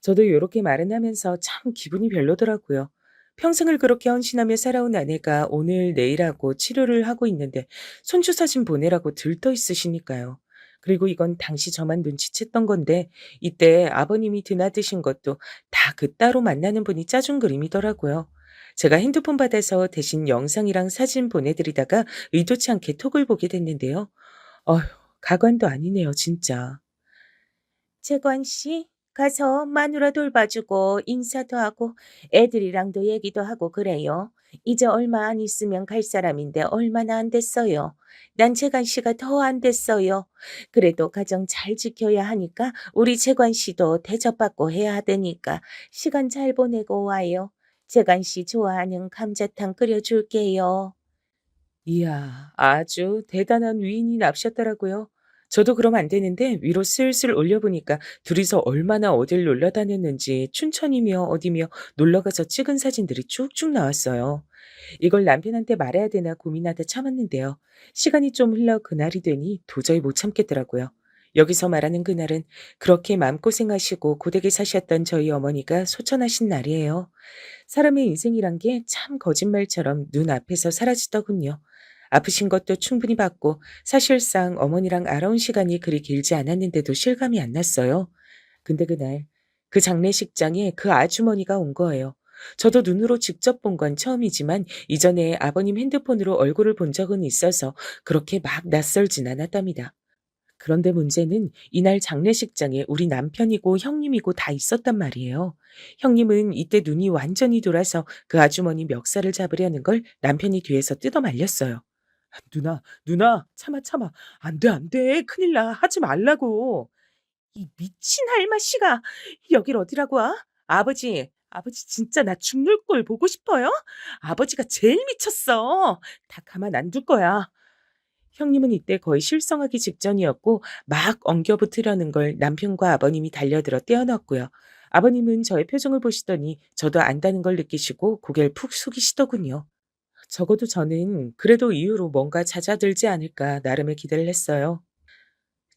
저도 요렇게 말은 하면서 참 기분이 별로더라고요. 평생을 그렇게 헌신하며 살아온 아내가 오늘 내일하고 치료를 하고 있는데 손주 사진 보내라고 들떠 있으시니까요. 그리고 이건 당시 저만 눈치챘던 건데 이때 아버님이 드나드신 것도 다 그 따로 만나는 분이 짜준 그림이더라고요. 제가 핸드폰 받아서 대신 영상이랑 사진 보내드리다가 의도치 않게 톡을 보게 됐는데요. 어휴, 가관도 아니네요, 진짜. 재관 씨, 가서 마누라 돌봐주고 인사도 하고 애들이랑도 얘기도 하고 그래요. 이제 얼마 안 있으면 갈 사람인데 얼마나 안 됐어요. 난 재관 씨가 더 안 됐어요. 그래도 가정 잘 지켜야 하니까 우리 재관 씨도 대접받고 해야 하다니까 시간 잘 보내고 와요. 재관 씨 좋아하는 감자탕 끓여줄게요. 이야, 아주 대단한 위인이 납셨더라고요. 저도 그럼 안 되는데 위로 슬슬 올려보니까 둘이서 얼마나 어딜 놀러 다녔는지 춘천이며 어디며 놀러가서 찍은 사진들이 쭉쭉 나왔어요. 이걸 남편한테 말해야 되나 고민하다 참았는데요. 시간이 좀 흘러 그날이 되니 도저히 못 참겠더라고요. 여기서 말하는 그날은 그렇게 마음고생하시고 고되게 사셨던 저희 어머니가 소천하신 날이에요. 사람의 인생이란 게 참 거짓말처럼 눈앞에서 사라지더군요. 아프신 것도 충분히 봤고 사실상 어머니랑 알아온 시간이 그리 길지 않았는데도 실감이 안 났어요. 근데 그날 그 장례식장에 그 아주머니가 온 거예요. 저도 눈으로 직접 본 건 처음이지만 이전에 아버님 핸드폰으로 얼굴을 본 적은 있어서 그렇게 막 낯설진 않았답니다. 그런데 문제는 이날 장례식장에 우리 남편이고 형님이고 다 있었단 말이에요. 형님은 이때 눈이 완전히 돌아서 그 아주머니 멱살을 잡으려는 걸 남편이 뒤에서 뜯어 말렸어요. 누나, 누나, 참아, 참아. 안 돼, 안 돼. 큰일 나. 하지 말라고. 이 미친 할마씨가 여길 어디라고 와? 아버지 진짜 나 죽는 꼴 보고 싶어요? 아버지가 제일 미쳤어. 다 가만 안 둘 거야. 형님은 이때 거의 실성하기 직전이었고 막 엉겨붙으려는 걸 남편과 아버님이 달려들어 떼어놨고요. 아버님은 저의 표정을 보시더니 저도 안다는 걸 느끼시고 고개를 푹 숙이시더군요. 적어도 저는 그래도 이후로 뭔가 잦아들지 않을까 나름의 기대를 했어요.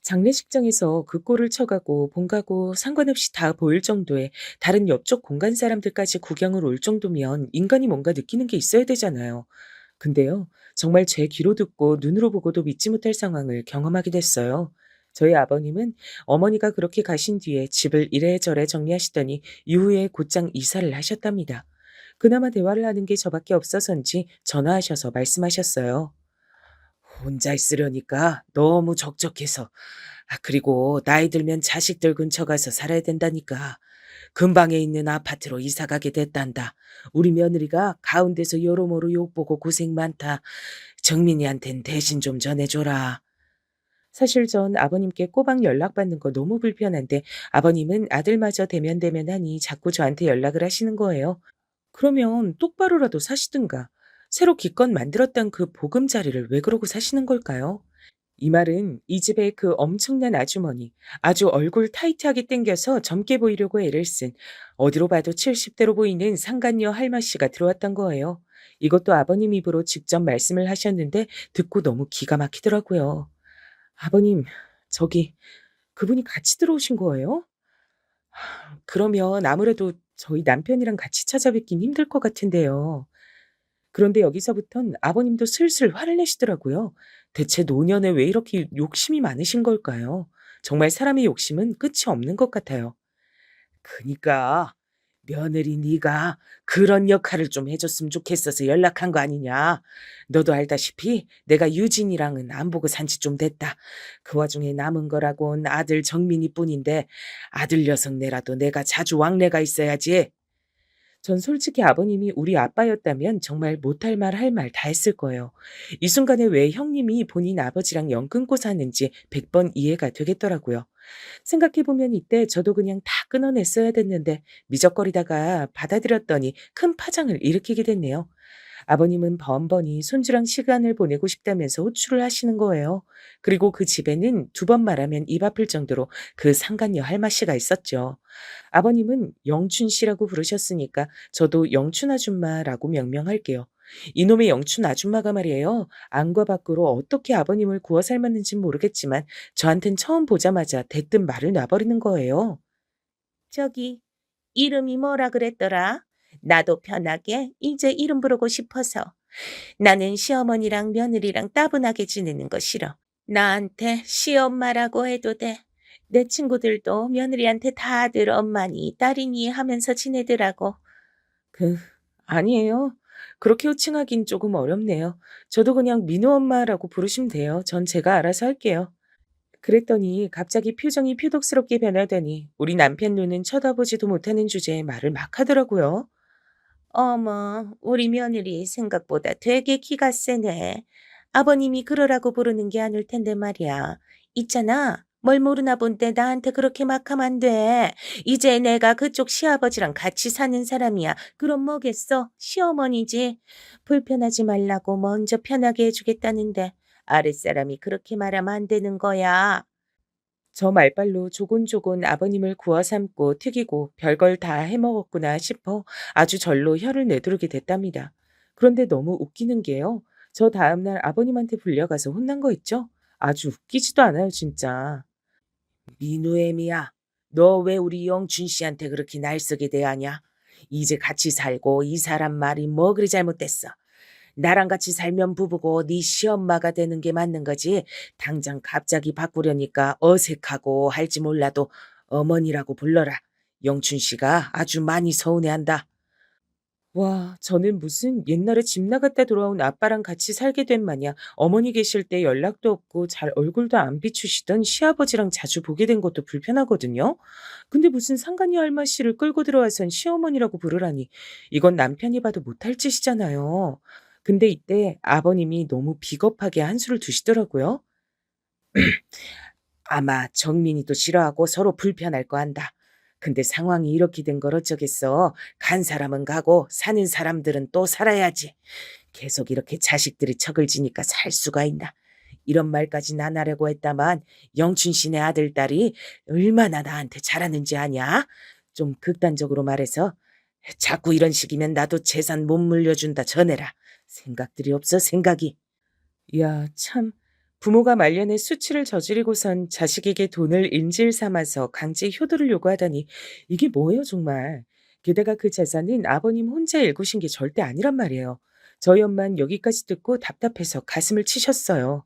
장례식장에서 그 꼴을 쳐가고 본가고 상관없이 다 보일 정도의 다른 옆쪽 공간 사람들까지 구경을 올 정도면 인간이 뭔가 느끼는 게 있어야 되잖아요. 근데요, 정말 제 귀로 듣고 눈으로 보고도 믿지 못할 상황을 경험하게 됐어요. 저희 아버님은 어머니가 그렇게 가신 뒤에 집을 이래저래 정리하시더니 이후에 곧장 이사를 하셨답니다. 그나마 대화를 하는 게 저밖에 없어서인지 전화하셔서 말씀하셨어요. 혼자 있으려니까 너무 적적해서. 그리고 나이 들면 자식들 근처 가서 살아야 된다니까. 근방에 있는 아파트로 이사 가게 됐단다. 우리 며느리가 가운데서 여러모로 욕보고 고생 많다. 정민이한텐 대신 좀 전해줘라. 사실 전 아버님께 꼬박 연락받는 거 너무 불편한데 아버님은 아들마저 대면대면하니 자꾸 저한테 연락을 하시는 거예요. 그러면 똑바로라도 사시든가. 새로 기껏 만들었던 그 보금자리를 왜 그러고 사시는 걸까요? 이 말은 이 집의 그 엄청난 아주머니, 아주 얼굴 타이트하게 땡겨서 젊게 보이려고 애를 쓴 어디로 봐도 70대로 보이는 상간녀 할머씨가 들어왔던 거예요. 이것도 아버님 입으로 직접 말씀을 하셨는데 듣고 너무 기가 막히더라고요. 아버님, 저기 그분이 같이 들어오신 거예요? 그러면 아무래도 저희 남편이랑 같이 찾아뵙긴 힘들 것 같은데요. 그런데 여기서부턴 아버님도 슬슬 화를 내시더라고요. 대체 노년에 왜 이렇게 욕심이 많으신 걸까요? 정말 사람의 욕심은 끝이 없는 것 같아요. 그니까 며느리 네가 그런 역할을 좀 해줬으면 좋겠어서 연락한 거 아니냐. 너도 알다시피 내가 유진이랑은 안 보고 산지 좀 됐다. 그 와중에 남은 거라곤 아들 정민이 뿐인데 아들 녀석네라도 내가 자주 왕래가 있어야지. 전 솔직히 아버님이 우리 아빠였다면 정말 못할 말 할 말 다 했을 거예요. 이 순간에 왜 형님이 본인 아버지랑 연 끊고 사는지 100번 이해가 되겠더라고요. 생각해보면 이때 저도 그냥 다 끊어냈어야 됐는데 미적거리다가 받아들였더니 큰 파장을 일으키게 됐네요. 아버님은 번번이 손주랑 시간을 보내고 싶다면서 호출을 하시는 거예요. 그리고 그 집에는 두 번 말하면 입 아플 정도로 그 상간녀 할마씨가 있었죠. 아버님은 영춘 씨라고 부르셨으니까 저도 영춘 아줌마라고 명명할게요. 이놈의 영춘 아줌마가 말이에요. 안과 밖으로 어떻게 아버님을 구워 삶았는진 모르겠지만 저한텐 처음 보자마자 대뜸 말을 놔버리는 거예요. 저기, 이름이 뭐라 그랬더라? 나도 편하게 이제 이름 부르고 싶어서. 나는 시어머니랑 며느리랑 따분하게 지내는 거 싫어. 나한테 시엄마라고 해도 돼. 내 친구들도 며느리한테 다들 엄마니 딸이니 하면서 지내더라고. 그, 아니에요. 그렇게 호칭하긴 조금 어렵네요. 저도 그냥 민호 엄마라고 부르시면 돼요. 전 제가 알아서 할게요. 그랬더니 갑자기 표정이 표독스럽게 변하더니 우리 남편 눈은 쳐다보지도 못하는 주제에 말을 막 하더라고요. 어머, 우리 며느리 생각보다 되게 기가 세네. 아버님이 그러라고 부르는 게 아닐 텐데 말이야. 있잖아. 뭘 모르나 본데 나한테 그렇게 막 하면 안 돼. 이제 내가 그쪽 시아버지랑 같이 사는 사람이야. 그럼 뭐겠어? 시어머니지. 불편하지 말라고 먼저 편하게 해주겠다는데 아랫사람이 그렇게 말하면 안 되는 거야. 저 말발로 조곤조곤 아버님을 구워 삶고 튀기고 별걸 다 해먹었구나 싶어 아주 절로 혀를 내두르게 됐답니다. 그런데 너무 웃기는 게요. 저 다음날 아버님한테 불려가서 혼난 거 있죠? 아주 웃기지도 않아요, 진짜. 민우애미야, 너 왜 우리 영춘 씨한테 그렇게 날쌔게 대하냐? 이제 같이 살고 이 사람 말이 뭐 그리 잘못됐어? 나랑 같이 살면 부부고 네 시엄마가 되는 게 맞는 거지. 당장 갑자기 바꾸려니까 어색하고 할지 몰라도 어머니라고 불러라. 영춘 씨가 아주 많이 서운해한다. 와, 저는 무슨 옛날에 집 나갔다 돌아온 아빠랑 같이 살게 된 마냥 어머니 계실 때 연락도 없고 잘 얼굴도 안 비추시던 시아버지랑 자주 보게 된 것도 불편하거든요. 근데 무슨 상간녀 할머니를 끌고 들어와선 시어머니라고 부르라니 이건 남편이 봐도 못할 짓이잖아요. 근데 이때 아버님이 너무 비겁하게 한수를 두시더라고요. 아마 정민이도 싫어하고 서로 불편할 거 안다. 근데 상황이 이렇게 된 걸 어쩌겠어. 간 사람은 가고 사는 사람들은 또 살아야지. 계속 이렇게 자식들이 척을 지니까 살 수가 있나. 이런 말까지 안 하려고 했다만 영춘 씨네 아들, 딸이 얼마나 나한테 잘하는지 아냐? 좀 극단적으로 말해서 자꾸 이런 식이면 나도 재산 못 물려준다 전해라. 생각들이 없어 생각이. 야, 참. 부모가 말년에 수치를 저지르고선 자식에게 돈을 인질 삼아서 강제 효도를 요구하다니 이게 뭐예요, 정말. 게다가 그 재산은 아버님 혼자 일구신 게 절대 아니란 말이에요. 저희 엄만 여기까지 듣고 답답해서 가슴을 치셨어요.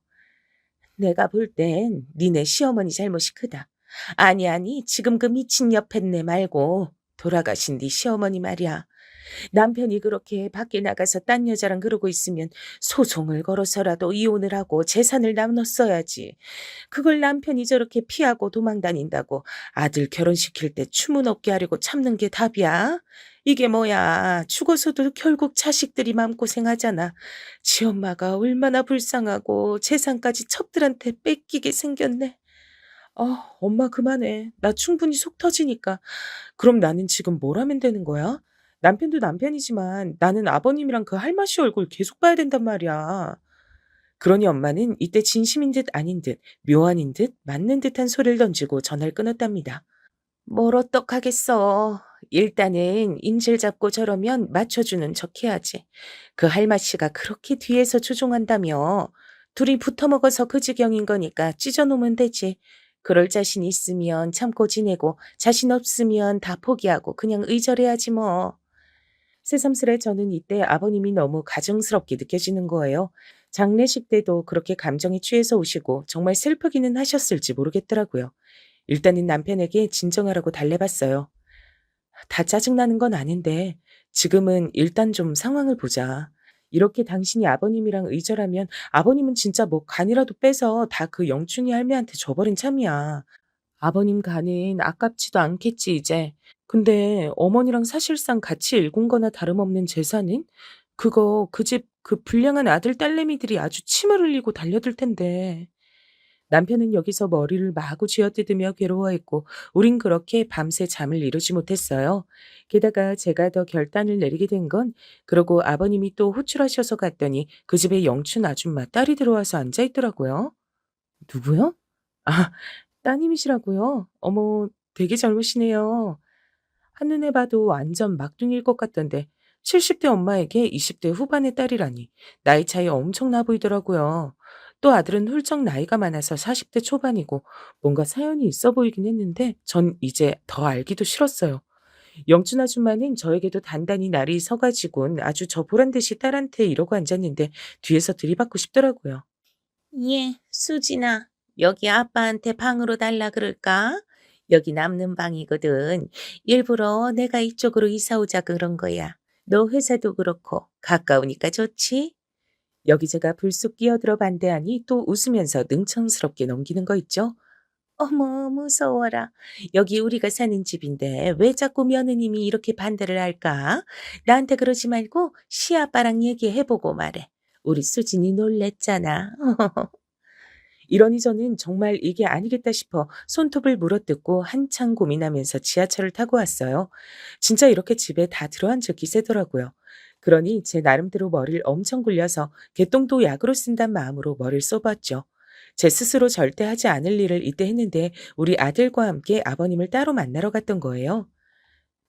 내가 볼 땐 니네 시어머니 잘못이 크다. 아니, 아니, 지금 그 미친 옆했네 말고 돌아가신 네 시어머니 말이야. 남편이 그렇게 밖에 나가서 딴 여자랑 그러고 있으면 소송을 걸어서라도 이혼을 하고 재산을 나눴어야지. 그걸 남편이 저렇게 피하고 도망 다닌다고 아들 결혼시킬 때 추문 없게 하려고 참는 게 답이야? 이게 뭐야. 죽어서도 결국 자식들이 마음고생하잖아. 지 엄마가 얼마나 불쌍하고 재산까지 첩들한테 뺏기게 생겼네. 엄마 그만해. 나 충분히 속 터지니까. 그럼 나는 지금 뭘 하면 되는 거야? 남편도 남편이지만 나는 아버님이랑 그 할머니 얼굴 계속 봐야 된단 말이야. 그러니 엄마는 이때 진심인 듯 아닌 듯, 묘안인 듯, 맞는 듯한 소리를 던지고 전화를 끊었답니다. 뭘 어떡하겠어. 일단은 인질 잡고 저러면 맞춰주는 척 해야지. 그 할마씨가 그렇게 뒤에서 조종한다며. 둘이 붙어먹어서 그 지경인 거니까 찢어놓으면 되지. 그럴 자신 있으면 참고 지내고 자신 없으면 다 포기하고 그냥 의절해야지 뭐. 새삼스레 저는 이때 아버님이 너무 가증스럽게 느껴지는 거예요. 장례식 때도 그렇게 감정에 취해서 오시고 정말 슬프기는 하셨을지 모르겠더라고요. 일단은 남편에게 진정하라고 달래봤어요. 다 짜증나는 건 아닌데 지금은 일단 좀 상황을 보자. 이렇게 당신이 아버님이랑 의절하면 아버님은 진짜 뭐 간이라도 빼서 다 그 영춘이 할매한테 줘버린 참이야. 아버님 간은 아깝지도 않겠지 이제. 근데 어머니랑 사실상 같이 일군 거나 다름없는 재산은? 그거 그 집 그 불량한 아들 딸내미들이 아주 침을 흘리고 달려들 텐데. 남편은 여기서 머리를 마구 쥐어뜯으며 괴로워했고 우린 그렇게 밤새 잠을 이루지 못했어요. 게다가 제가 더 결단을 내리게 된 건 그러고 아버님이 또 호출하셔서 갔더니 그 집에 영춘 아줌마 딸이 들어와서 앉아있더라고요. 누구요? 아, 따님이시라고요? 어머, 되게 젊으시네요. 한눈에 봐도 완전 막둥이일 것 같던데 70대 엄마에게 20대 후반의 딸이라니 나이 차이 엄청 나 보이더라고요. 또 아들은 훌쩍 나이가 많아서 40대 초반이고 뭔가 사연이 있어 보이긴 했는데 전 이제 더 알기도 싫었어요. 영춘 아줌마는 저에게도 단단히 날이 서가지고는 아주 저 보란 듯이 딸한테 이러고 앉았는데 뒤에서 들이받고 싶더라고요. 예, 수진아. 여기 아빠한테 방으로 달라 그럴까? 여기 남는 방이거든. 일부러 내가 이쪽으로 이사 오자 그런 거야. 너 회사도 그렇고 가까우니까 좋지? 여기 제가 불쑥 끼어들어 반대하니 또 웃으면서 능청스럽게 넘기는 거 있죠? 어머, 무서워라. 여기 우리가 사는 집인데 왜 자꾸 며느님이 이렇게 반대를 할까? 나한테 그러지 말고 시아빠랑 얘기해보고 말해. 우리 수진이 놀랬잖아. 이러니 저는 정말 이게 아니겠다 싶어 손톱을 물어뜯고 한참 고민하면서 지하철을 타고 왔어요. 진짜 이렇게 집에 다 들어앉을 기세더라고요. 그러니 제 나름대로 머리를 엄청 굴려서 개똥도 약으로 쓴단 마음으로 머리를 써봤죠. 제 스스로 절대 하지 않을 일을 이때 했는데 우리 아들과 함께 아버님을 따로 만나러 갔던 거예요.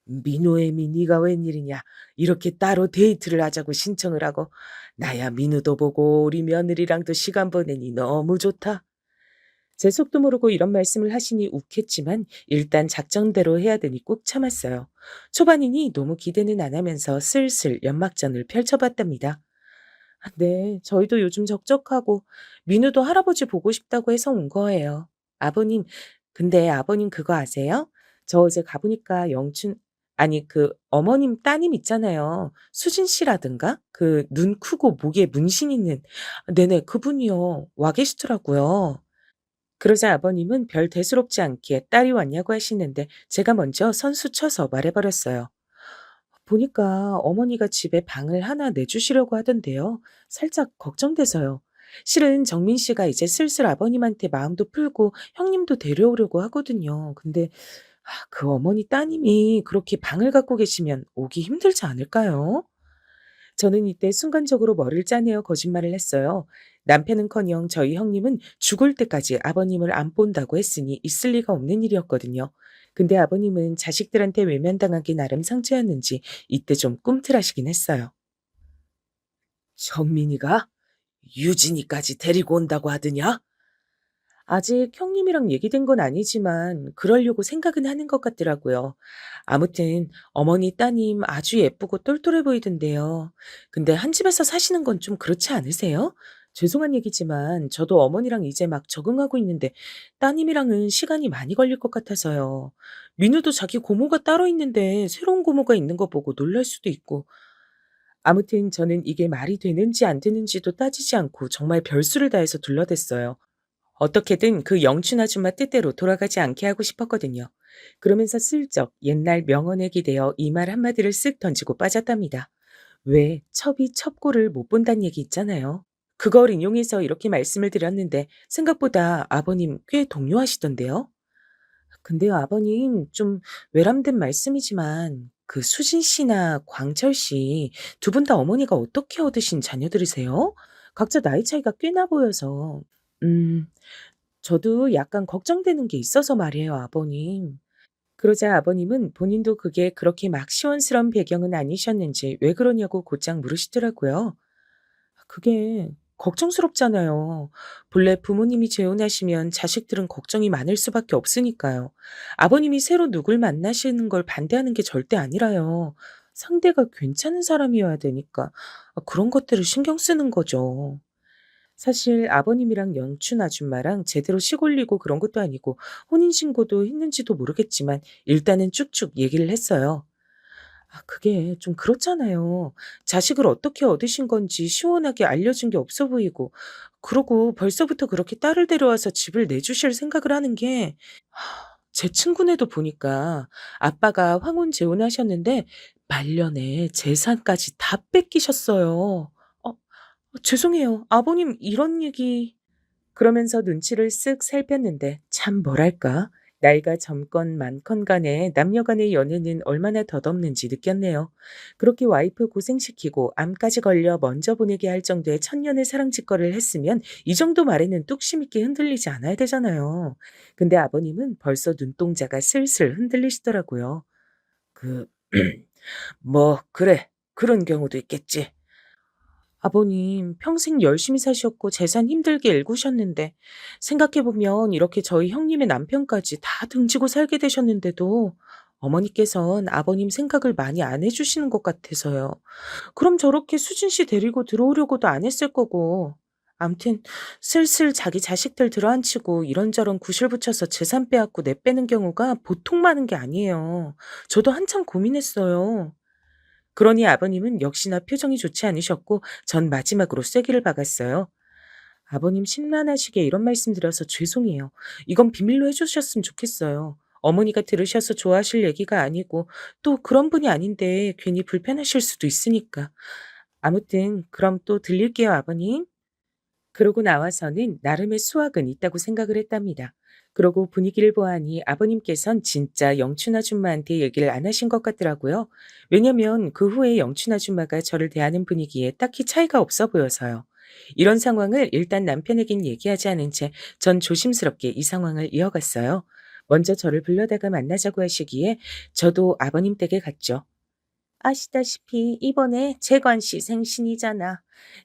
민호애미 네가 웬일이냐. 이렇게 따로 데이트를 하자고 신청을 하고. 나야 민우도 보고 우리 며느리랑도 시간 보내니 너무 좋다. 제 속도 모르고 이런 말씀을 하시니 욱했지만 일단 작전대로 해야 되니 꾹 참았어요. 초반이니 너무 기대는 안 하면서 슬슬 연막전을 펼쳐봤답니다. 아, 네, 저희도 요즘 적적하고 민우도 할아버지 보고 싶다고 해서 온 거예요. 아버님, 근데 아버님 그거 아세요? 저 어제 가보니까 아니 그 어머님 따님 있잖아요. 수진 씨라든가 그 눈 크고 목에 문신 있는 네네 그분이요. 와 계시더라고요. 그러자 아버님은 별 대수롭지 않게 딸이 왔냐고 하시는데 제가 먼저 선수 쳐서 말해버렸어요. 보니까 어머니가 집에 방을 하나 내주시려고 하던데요. 살짝 걱정돼서요. 실은 정민 씨가 이제 슬슬 아버님한테 마음도 풀고 형님도 데려오려고 하거든요. 근데 그 어머니 따님이 그렇게 방을 갖고 계시면 오기 힘들지 않을까요? 저는 이때 순간적으로 머리를 짜내어 거짓말을 했어요. 남편은커녕 저희 형님은 죽을 때까지 아버님을 안 본다고 했으니 있을 리가 없는 일이었거든요. 근데 아버님은 자식들한테 외면당하기 나름 상처였는지 이때 좀 꿈틀하시긴 했어요. 정민이가 유진이까지 데리고 온다고 하더냐? 아직 형님이랑 얘기된 건 아니지만 그러려고 생각은 하는 것 같더라고요. 아무튼 어머니 따님 아주 예쁘고 똘똘해 보이던데요. 근데 한 집에서 사시는 건 좀 그렇지 않으세요? 죄송한 얘기지만 저도 어머니랑 이제 막 적응하고 있는데 따님이랑은 시간이 많이 걸릴 것 같아서요. 민우도 자기 고모가 따로 있는데 새로운 고모가 있는 거 보고 놀랄 수도 있고. 아무튼 저는 이게 말이 되는지 안 되는지도 따지지 않고 정말 별수를 다해서 둘러댔어요. 어떻게든 그 영춘 아줌마 뜻대로 돌아가지 않게 하고 싶었거든요. 그러면서 슬쩍 옛날 명언에 기대어 이 말 한마디를 쓱 던지고 빠졌답니다. 왜 첩이 첩고를 못 본다는 얘기 있잖아요. 그걸 인용해서 이렇게 말씀을 드렸는데 생각보다 아버님 꽤 동요하시던데요. 근데요, 아버님 좀 외람된 말씀이지만 그 수진 씨나 광철 씨 두 분 다 어머니가 어떻게 얻으신 자녀들이세요? 각자 나이 차이가 꽤나 보여서. 음. 저도 약간 걱정되는 게 있어서 말이에요, 아버님. 그러자 아버님은 본인도 그게 그렇게 막 시원스러운 배경은 아니셨는지 왜 그러냐고 곧장 물으시더라고요. 그게 걱정스럽잖아요. 본래 부모님이 재혼하시면 자식들은 걱정이 많을 수밖에 없으니까요. 아버님이 새로 누굴 만나시는 걸 반대하는 게 절대 아니라요. 상대가 괜찮은 사람이어야 되니까 그런 것들을 신경 쓰는 거죠. 사실 아버님이랑 연춘 아줌마랑 제대로 시골리고 그런 것도 아니고 혼인신고도 했는지도 모르겠지만 일단은 쭉쭉 얘기를 했어요. 그게 좀 그렇잖아요. 자식을 어떻게 얻으신 건지 시원하게 알려준 게 없어 보이고, 그러고 벌써부터 그렇게 딸을 데려와서 집을 내주실 생각을 하는 게, 제 친구네도 보니까 아빠가 황혼 재혼하셨는데 말년에 재산까지 다 뺏기셨어요. 죄송해요. 아버님 이런 얘기. 그러면서 눈치를 쓱 살폈는데 참 뭐랄까. 나이가 젊건 많건 간에 남녀 간의 연애는 얼마나 덧없는지 느꼈네요. 그렇게 와이프 고생시키고 암까지 걸려 먼저 보내게 할 정도의 천년의 사랑 짓거리를 했으면 이 정도 말에는 뚝심 있게 흔들리지 않아야 되잖아요. 근데 아버님은 벌써 눈동자가 슬슬 흔들리시더라고요. 그, 뭐, 그래. 그런 경우도 있겠지. 아버님 평생 열심히 사셨고 재산 힘들게 일구셨는데 생각해보면 이렇게 저희 형님의 남편까지 다 등지고 살게 되셨는데도 어머니께선 아버님 생각을 많이 안 해주시는 것 같아서요. 그럼 저렇게 수진 씨 데리고 들어오려고도 안 했을 거고. 암튼 슬슬 자기 자식들 들어앉히고 이런저런 구실 붙여서 재산 빼앗고 내빼는 경우가 보통 많은 게 아니에요. 저도 한참 고민했어요. 그러니 아버님은 역시나 표정이 좋지 않으셨고 전 마지막으로 쐐기를 박았어요. 아버님 심란하시게 이런 말씀 드려서 죄송해요. 이건 비밀로 해주셨으면 좋겠어요. 어머니가 들으셔서 좋아하실 얘기가 아니고 또 그런 분이 아닌데 괜히 불편하실 수도 있으니까. 아무튼 그럼 또 들릴게요, 아버님. 그러고 나와서는 나름의 수학은 있다고 생각을 했답니다. 그러고 분위기를 보아하니 아버님께선 진짜 영춘 아줌마한테 얘기를 안 하신 것 같더라고요. 왜냐면 그 후에 영춘 아줌마가 저를 대하는 분위기에 딱히 차이가 없어 보여서요. 이런 상황을 일단 남편에겐 얘기하지 않은 채 전 조심스럽게 이 상황을 이어갔어요. 먼저 저를 불러다가 만나자고 하시기에 저도 아버님 댁에 갔죠. 아시다시피 이번에 재관 씨 생신이잖아.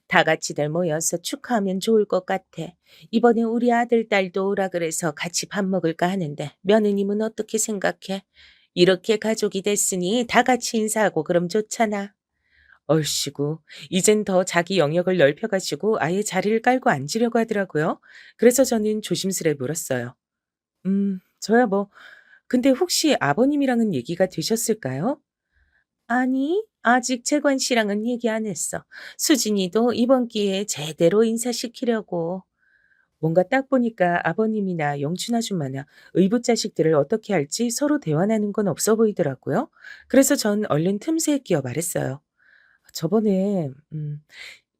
다 같이들 모여서 축하하면 좋을 것 같아. 이번에 우리 아들, 딸도 오라 그래서 같이 밥 먹을까 하는데 며느님은 어떻게 생각해? 이렇게 가족이 됐으니 다 같이 인사하고 그럼 좋잖아. 얼씨구, 이젠 더 자기 영역을 넓혀가지고 아예 자리를 깔고 앉으려고 하더라고요. 그래서 저는 조심스레 물었어요. 저야 뭐, 근데 혹시 아버님이랑은 얘기가 되셨을까요? 아니, 아직 재관 씨랑은 얘기 안 했어. 수진이도 이번 기회에 제대로 인사시키려고. 뭔가 딱 보니까 아버님이나 영춘 아줌마나 의붓 자식들을 어떻게 할지 서로 대화하는 건 없어 보이더라고요. 그래서 전 얼른 틈새에 끼어 말했어요. 저번에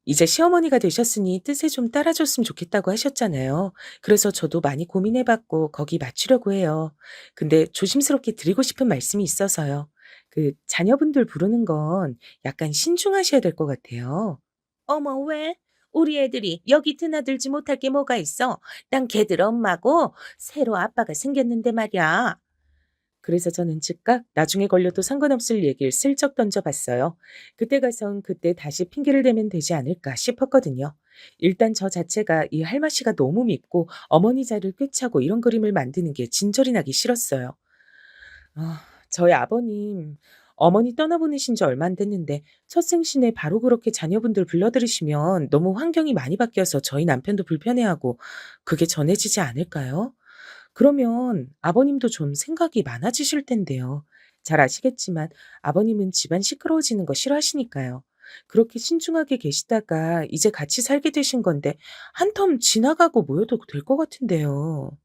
이제 시어머니가 되셨으니 뜻에 좀 따라줬으면 좋겠다고 하셨잖아요. 그래서 저도 많이 고민해봤고 거기 맞추려고 해요. 근데 조심스럽게 드리고 싶은 말씀이 있어서요. 그 자녀분들 부르는 건 약간 신중하셔야 될 것 같아요. 어머, 왜? 우리 애들이 여기 드나들지 못할 게 뭐가 있어? 난 걔들 엄마고 새로 아빠가 생겼는데 말이야. 그래서 저는 즉각 나중에 걸려도 상관없을 얘기를 슬쩍 던져봤어요. 그때 가선 그때 다시 핑계를 대면 되지 않을까 싶었거든요. 일단 저 자체가 이 할마 씨가 너무 밉고 어머니 자리를 꿰차고 이런 그림을 만드는 게 진절이 나기 싫었어요. 저희 아버님, 어머니 떠나보내신 지 얼마 안 됐는데 첫 생신에 바로 그렇게 자녀분들 불러들이시면 너무 환경이 많이 바뀌어서 저희 남편도 불편해하고 그게 전해지지 않을까요? 그러면 아버님도 좀 생각이 많아지실 텐데요. 잘 아시겠지만 아버님은 집안 시끄러워지는 거 싫어하시니까요. 그렇게 신중하게 계시다가 이제 같이 살게 되신 건데 한 텀 지나가고 모여도 될 것 같은데요.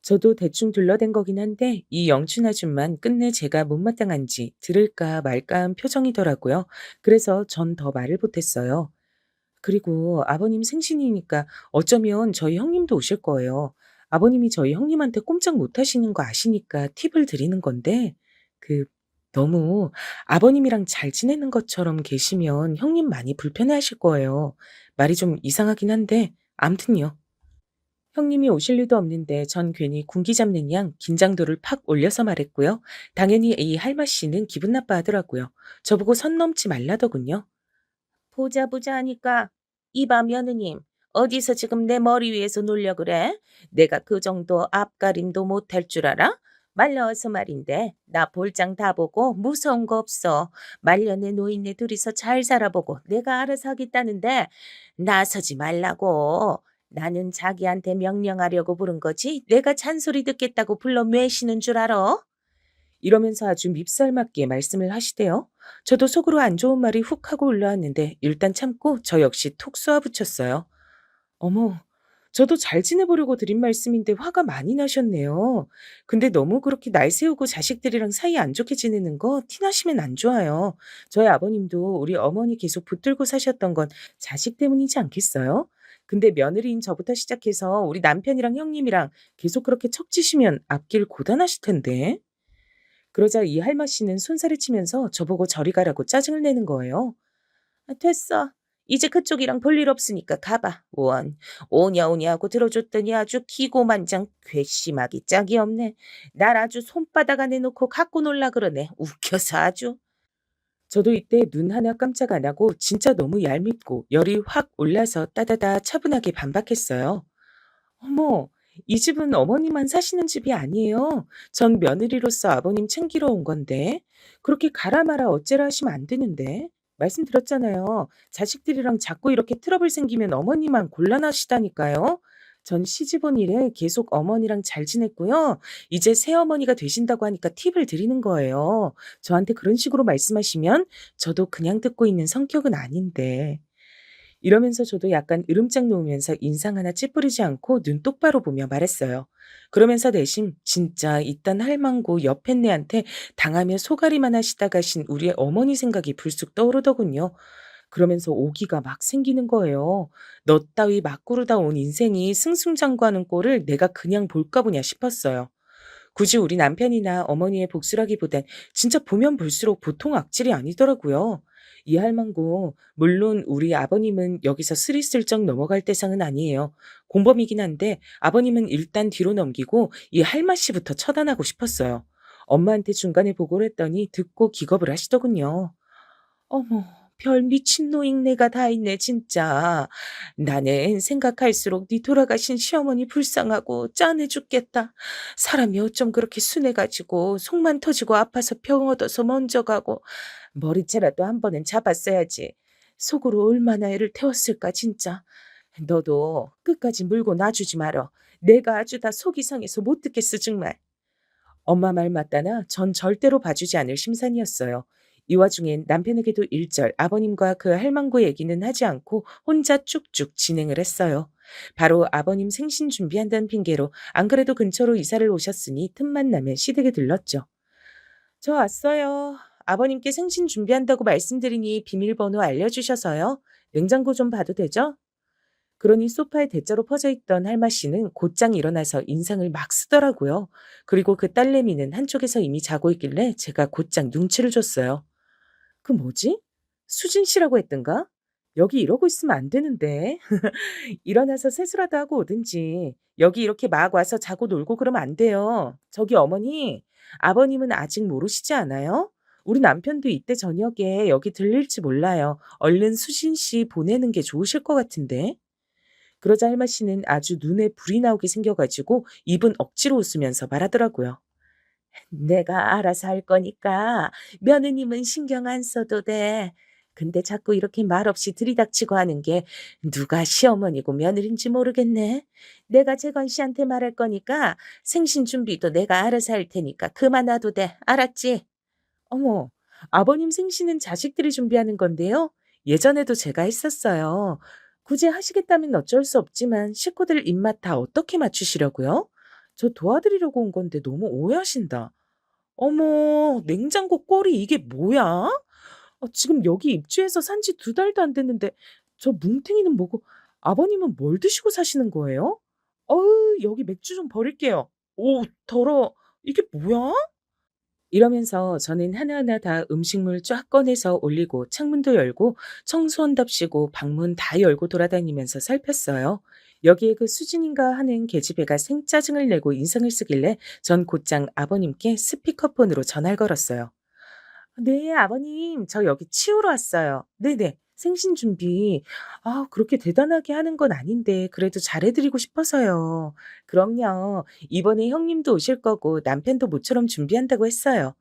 저도 대충 둘러댄 거긴 한데 이 영춘 아줌만 끝내 제가 못마땅한지 들을까 말까 한 표정이더라고요. 그래서 전 더 말을 못했어요. 그리고 아버님 생신이니까 어쩌면 저희 형님도 오실 거예요. 아버님이 저희 형님한테 꼼짝 못 하시는 거 아시니까 팁을 드리는 건데, 그, 너무 아버님이랑 잘 지내는 것처럼 계시면 형님 많이 불편해 하실 거예요. 말이 좀 이상하긴 한데, 암튼요. 형님이 오실 리도 없는데 전 괜히 군기 잡는 양 긴장도를 팍 올려서 말했고요. 당연히 이 할마 씨는 기분 나빠하더라고요. 저보고 선 넘지 말라더군요. 보자 보자 하니까 이봐 며느님 어디서 지금 내 머리 위에서 놀려 그래? 내가 그 정도 앞가림도 못할 줄 알아? 말려서 말인데 나 볼장 다 보고 무서운 거 없어. 말년에 노인네 둘이서 잘 살아보고 내가 알아서 하겠다는데 나서지 말라고. 나는 자기한테 명령하려고 부른 거지 내가 잔소리 듣겠다고 불러 매시는 줄 알아? 이러면서 아주 밉살맞게 말씀을 하시대요. 저도 속으로 안 좋은 말이 훅 하고 올라왔는데 일단 참고 저 역시 톡 쏘아붙였어요. 어머, 저도 잘 지내보려고 드린 말씀인데 화가 많이 나셨네요. 근데 너무 그렇게 날 세우고 자식들이랑 사이 안 좋게 지내는 거 티나시면 안 좋아요. 저희 아버님도 우리 어머니 계속 붙들고 사셨던 건 자식 때문이지 않겠어요? 근데 며느리인 저부터 시작해서 우리 남편이랑 형님이랑 계속 그렇게 척지시면 앞길 고단하실 텐데. 그러자 이 할머 씨는 손살을 치면서 저보고 저리 가라고 짜증을 내는 거예요. 아, 됐어. 이제 그쪽이랑 볼 일 없으니까 가봐. 원. 오냐 오냐 하고 들어줬더니 아주 기고만장 괘씸하기 짝이 없네. 날 아주 손바닥 안에 놓고 갖고 놀라 그러네. 웃겨서 아주. 저도 이때 눈 하나 깜짝 안 하고 진짜 너무 얄밉고 열이 확 올라서 따다다 차분하게 반박했어요. 어머, 이 집은 어머니만 사시는 집이 아니에요. 전 며느리로서 아버님 챙기러 온 건데. 그렇게 가라 마라 어째라 하시면 안 되는데. 말씀드렸잖아요. 자식들이랑 자꾸 이렇게 트러블 생기면 어머니만 곤란하시다니까요. 전 시집 온 이래 계속 어머니랑 잘 지냈고요. 이제 새어머니가 되신다고 하니까 팁을 드리는 거예요. 저한테 그런 식으로 말씀하시면 저도 그냥 듣고 있는 성격은 아닌데. 이러면서 저도 약간 으름장 놓으면서 인상 하나 찌푸리지 않고 눈 똑바로 보며 말했어요. 그러면서 내심 진짜 이딴 할망구 옆했네한테 당하며 소가리만 하시다 가신 우리의 어머니 생각이 불쑥 떠오르더군요. 그러면서 오기가 막 생기는 거예요. 너 따위 막 구르다 온 인생이 승승장구하는 꼴을 내가 그냥 볼까 보냐 싶었어요. 굳이 우리 남편이나 어머니의 복수라기보단 진짜 보면 볼수록 보통 악질이 아니더라고요. 이 할망구, 물론 우리 아버님은 여기서 스리슬쩍 넘어갈 대상은 아니에요. 공범이긴 한데 아버님은 일단 뒤로 넘기고 이 할마 씨부터 처단하고 싶었어요. 엄마한테 중간에 보고를 했더니 듣고 기겁을 하시더군요. 어머, 별 미친 노인네가 다 있네, 진짜. 나는 생각할수록 네 돌아가신 시어머니 불쌍하고 짠해 죽겠다. 사람이 어쩜 그렇게 순해가지고 속만 터지고 아파서 병 얻어서 먼저 가고 머리채라도 한 번은 잡았어야지. 속으로 얼마나 애를 태웠을까, 진짜. 너도 끝까지 물고 놔주지 말어. 내가 아주 다 속이 상해서 못 듣겠어, 정말. 엄마 말 맞다나 전 절대로 봐주지 않을 심산이었어요. 이 와중엔 남편에게도 일절 아버님과 그 할망구 얘기는 하지 않고 혼자 쭉쭉 진행을 했어요. 바로 아버님 생신 준비한다는 핑계로 안 그래도 근처로 이사를 오셨으니 틈만 나면 시댁에 들렀죠. 저 왔어요. 아버님께 생신 준비한다고 말씀드리니 비밀번호 알려주셔서요. 냉장고 좀 봐도 되죠? 그러니 소파에 대자로 퍼져 있던 할마 씨는 곧장 일어나서 인상을 막 쓰더라고요. 그리고 그 딸내미는 한쪽에서 이미 자고 있길래 제가 곧장 눈치를 줬어요. 그 뭐지? 수진 씨라고 했던가? 여기 이러고 있으면 안 되는데. 일어나서 세수라도 하고 오든지. 여기 이렇게 막 와서 자고 놀고 그러면 안 돼요. 저기 어머니, 아버님은 아직 모르시지 않아요? 우리 남편도 이때 저녁에 여기 들릴지 몰라요. 얼른 수진 씨 보내는 게 좋으실 것 같은데. 그러자 할마 씨는 아주 눈에 불이 나오게 생겨가지고 입은 억지로 웃으면서 말하더라고요. 내가 알아서 할 거니까 며느님은 신경 안 써도 돼. 근데 자꾸 이렇게 말없이 들이닥치고 하는 게 누가 시어머니고 며느리인지 모르겠네. 내가 재건 씨한테 말할 거니까 생신 준비도 내가 알아서 할 테니까 그만 놔도 돼. 알았지? 어머, 아버님 생신은 자식들이 준비하는 건데요. 예전에도 제가 했었어요. 굳이 하시겠다면 어쩔 수 없지만 식구들 입맛 다 어떻게 맞추시려고요? 저 도와드리려고 온 건데 너무 오해하신다. 어머, 냉장고 꼴이 이게 뭐야? 지금 여기 입주해서 산지 2달도 안 됐는데 저 뭉탱이는 뭐고 아버님은 뭘 드시고 사시는 거예요? 어우, 여기 맥주 좀 버릴게요. 오, 더러워. 이게 뭐야? 이러면서 저는 하나하나 다 음식물 쫙 꺼내서 올리고 창문도 열고 청소한답시고 방문 다 열고 돌아다니면서 살폈어요. 여기에 그 수진인가 하는 계집애가 생짜증을 내고 인상을 쓰길래 전 곧장 아버님께 스피커폰으로 전화를 걸었어요. 네, 아버님, 저 여기 치우러 왔어요. 네네, 생신 준비. 그렇게 대단하게 하는 건 아닌데, 그래도 잘해드리고 싶어서요. 그럼요. 이번에 형님도 오실 거고, 남편도 모처럼 준비한다고 했어요.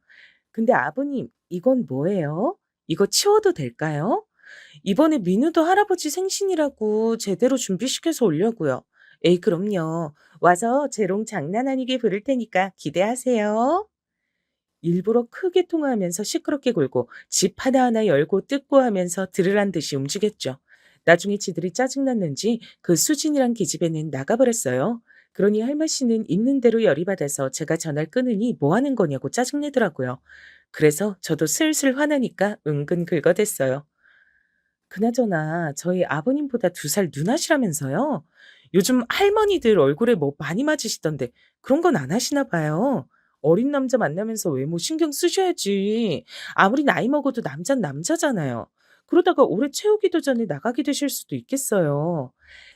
근데 아버님, 이건 뭐예요? 이거 치워도 될까요? 이번에 민우도 할아버지 생신이라고 제대로 준비시켜서 오려고요. 에이, 그럼요. 와서 재롱 장난 아니게 부를 테니까 기대하세요. 일부러 크게 통화하면서 시끄럽게 굴고 집 하나하나 열고 뜯고 하면서 들으란 듯이 움직였죠. 나중에 지들이 짜증났는지 그 수진이란 기집애는 나가버렸어요. 그러니 할마 씨는 있는 대로 열이 받아서 제가 전화를 끊으니 뭐 하는 거냐고 짜증내더라고요. 그래서 저도 슬슬 화나니까 은근 긁어댔어요. 그나저나 저희 아버님보다 2살 누나시라면서요? 요즘 할머니들 얼굴에 뭐 많이 맞으시던데 그런 건 안 하시나 봐요. 어린 남자 만나면서 외모 신경 쓰셔야지. 아무리 나이 먹어도 남잔 남자잖아요. 그러다가 오래 채우기도 전에 나가게 되실 수도 있겠어요.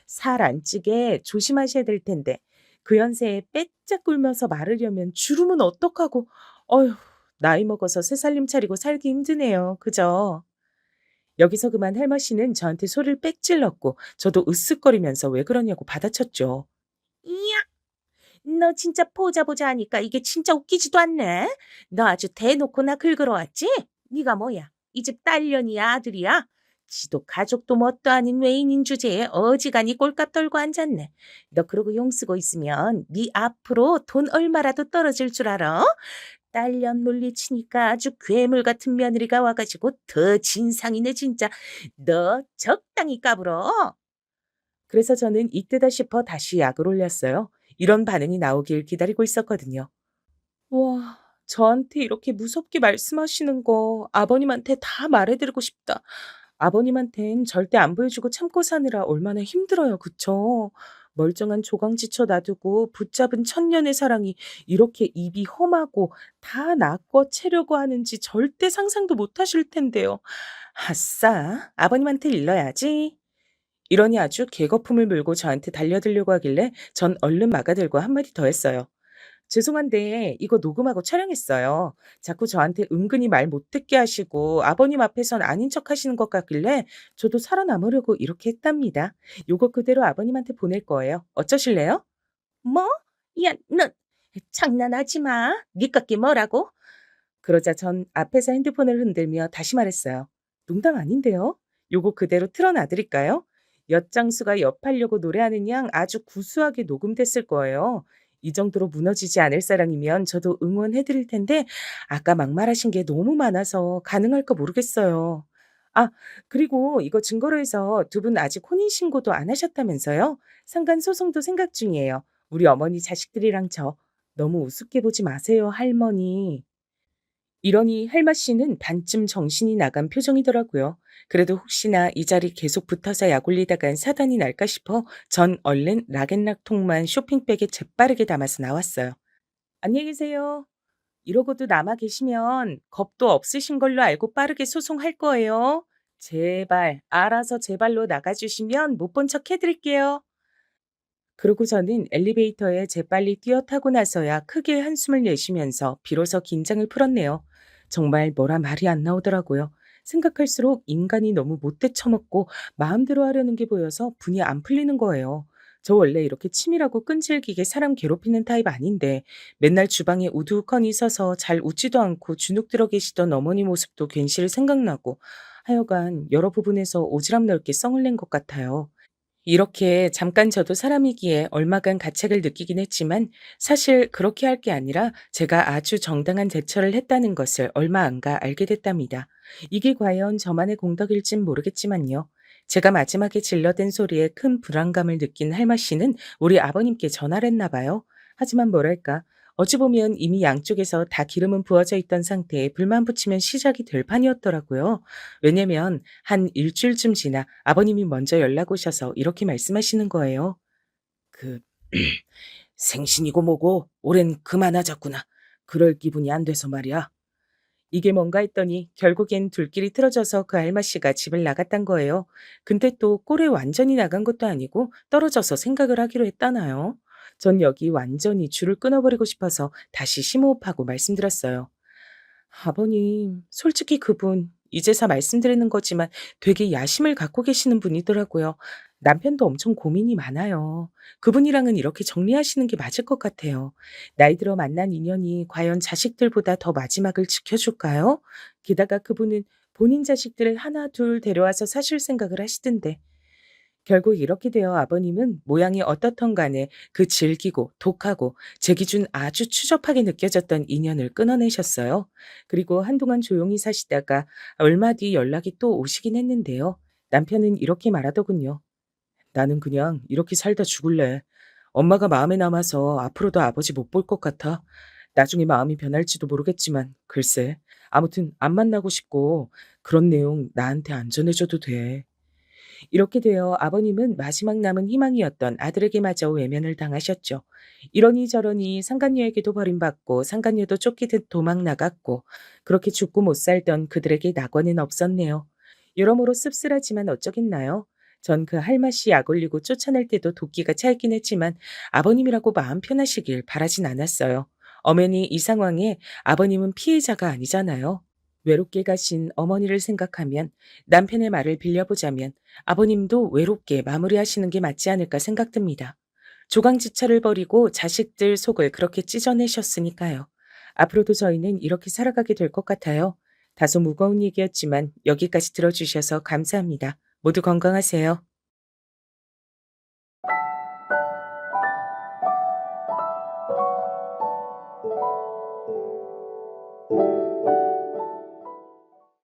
살 안 찌게 조심하셔야 될 텐데 그 연세에 빼짝 굴면서 마르려면 주름은 어떡하고. 어휴, 나이 먹어서 새 살림 차리고 살기 힘드네요. 그죠? 여기서 그만 할머 씨는 저한테 소리를 빽 질렀고 저도 으쓱거리면서 왜 그러냐고 받아쳤죠. 이야, 너 진짜 보자 보자 하니까 이게 진짜 웃기지도 않네. 너 아주 대놓고 나 긁으러 왔지? 네가 뭐야? 이 집 딸년이야 아들이야? 지도 가족도 뭣도 아닌 외인인 주제에 어지간히 꼴값 떨고 앉았네. 너 그러고 용 쓰고 있으면 네 앞으로 돈 얼마라도 떨어질 줄 알아? 딸년 물리치니까 아주 괴물 같은 며느리가 와가지고 더 진상이네 진짜. 너 적당히 까불어. 그래서 저는 이때다 싶어 다시 약을 올렸어요. 이런 반응이 나오길 기다리고 있었거든요. 와, 저한테 이렇게 무섭게 말씀하시는 거 아버님한테 다 말해드리고 싶다. 아버님한텐 절대 안 보여주고 참고 사느라 얼마나 힘들어요. 그쵸? 멀쩡한 조강지쳐 놔두고 붙잡은 천년의 사랑이 이렇게 입이 험하고 다 낚아 채려고 하는지 절대 상상도 못 하실 텐데요. 아싸, 아버님한테 일러야지. 이러니 아주 개거품을 물고 저한테 달려들려고 하길래 전 얼른 막아들고 한마디 더 했어요. 죄송한데 이거 녹음하고 촬영했어요. 자꾸 저한테 은근히 말 못 듣게 하시고 아버님 앞에선 아닌 척 하시는 것 같길래 저도 살아남으려고 이렇게 했답니다. 요거 그대로 아버님한테 보낼 거예요. 어쩌실래요? 뭐? 야, 너 장난하지 마. 니깎게 뭐라고? 그러자 전 앞에서 핸드폰을 흔들며 다시 말했어요. 농담 아닌데요? 요거 그대로 틀어놔드릴까요? 엿장수가 엿하려고 노래하는 양 아주 구수하게 녹음됐을 거예요. 이 정도로 무너지지 않을 사람이면 저도 응원해드릴 텐데 아까 막말하신 게 너무 많아서 가능할까 모르겠어요. 아, 그리고 이거 증거로 해서 두 분 아직 혼인신고도 안 하셨다면서요? 상간 소송도 생각 중이에요. 우리 어머니 자식들이랑 저 너무 우습게 보지 마세요, 할머니. 이러니 헬마 씨는 반쯤 정신이 나간 표정이더라고요. 그래도 혹시나 이 자리 계속 붙어서 약 올리다간 사단이 날까 싶어 전 얼른 락앤락통만 쇼핑백에 재빠르게 담아서 나왔어요. 안녕히 계세요. 이러고도 남아 계시면 겁도 없으신 걸로 알고 빠르게 소송할 거예요. 제발 알아서 제 발로 나가주시면 못 본 척 해드릴게요. 그러고 저는 엘리베이터에 재빨리 뛰어 타고 나서야 크게 한숨을 내쉬면서 비로소 긴장을 풀었네요. 정말 뭐라 말이 안 나오더라고요. 생각할수록 인간이 너무 못돼 처먹고 마음대로 하려는 게 보여서 분이 안 풀리는 거예요. 저 원래 이렇게 치밀하고 끈질기게 사람 괴롭히는 타입 아닌데 맨날 주방에 우두커니 서서 잘 웃지도 않고 주눅 들어 계시던 어머니 모습도 괜시리 생각나고 하여간 여러 부분에서 오지랖 넓게 썽을 낸 것 같아요. 이렇게 잠깐 저도 사람이기에 얼마간 가책을 느끼긴 했지만 사실 그렇게 할 게 아니라 제가 아주 정당한 대처를 했다는 것을 얼마 안 가 알게 됐답니다. 이게 과연 저만의 공덕일진 모르겠지만요. 제가 마지막에 질러댄 소리에 큰 불안감을 느낀 할마 씨는 우리 아버님께 전화를 했나 봐요. 하지만 뭐랄까 어찌 보면 이미 양쪽에서 다 기름은 부어져 있던 상태에 불만 붙이면 시작이 될 판이었더라고요. 왜냐면 한 일주일쯤 지나 아버님이 먼저 연락 오셔서 이렇게 말씀하시는 거예요. 그 생신이고 뭐고 올해는 그만하자꾸나. 그럴 기분이 안 돼서 말이야. 이게 뭔가 했더니 결국엔 둘끼리 틀어져서 그 알마씨가 집을 나갔단 거예요. 근데 또 꼴에 완전히 나간 것도 아니고 떨어져서 생각을 하기로 했다나요? 전 여기 완전히 줄을 끊어버리고 싶어서 다시 심호흡하고 말씀드렸어요. 아버님, 솔직히 그분 이제서 말씀드리는 거지만 되게 야심을 갖고 계시는 분이더라고요. 남편도 엄청 고민이 많아요. 그분이랑은 이렇게 정리하시는 게 맞을 것 같아요. 나이 들어 만난 인연이 과연 자식들보다 더 마지막을 지켜줄까요? 게다가 그분은 본인 자식들을 하나 둘 데려와서 사실 생각을 하시던데. 결국 이렇게 되어 아버님은 모양이 어떻던 간에 그 질기고 독하고 제 기준 아주 추접하게 느껴졌던 인연을 끊어내셨어요. 그리고 한동안 조용히 사시다가 얼마 뒤 연락이 또 오시긴 했는데요. 남편은 이렇게 말하더군요. 나는 그냥 이렇게 살다 죽을래. 엄마가 마음에 남아서 앞으로도 아버지 못 볼 것 같아. 나중에 마음이 변할지도 모르겠지만 글쎄. 아무튼 안 만나고 싶고 그런 내용 나한테 안 전해줘도 돼. 이렇게 되어 아버님은 마지막 남은 희망이었던 아들에게마저 외면을 당하셨죠. 이러니 저러니 상간녀에게도 버림받고 상간녀도 쫓기듯 도망 나갔고 그렇게 죽고 못 살던 그들에게 낙원은 없었네요. 여러모로 씁쓸하지만 어쩌겠나요? 전 그 할맛이 약 올리고 쫓아낼 때도 도끼가 차있긴 했지만 아버님이라고 마음 편하시길 바라진 않았어요. 엄연히 이 상황에 아버님은 피해자가 아니잖아요. 외롭게 가신 어머니를 생각하면 남편의 말을 빌려보자면 아버님도 외롭게 마무리하시는 게 맞지 않을까 생각됩니다. 조강지처를 버리고 자식들 속을 그렇게 찢어내셨으니까요. 앞으로도 저희는 이렇게 살아가게 될 것 같아요. 다소 무거운 얘기였지만 여기까지 들어주셔서 감사합니다. 모두 건강하세요.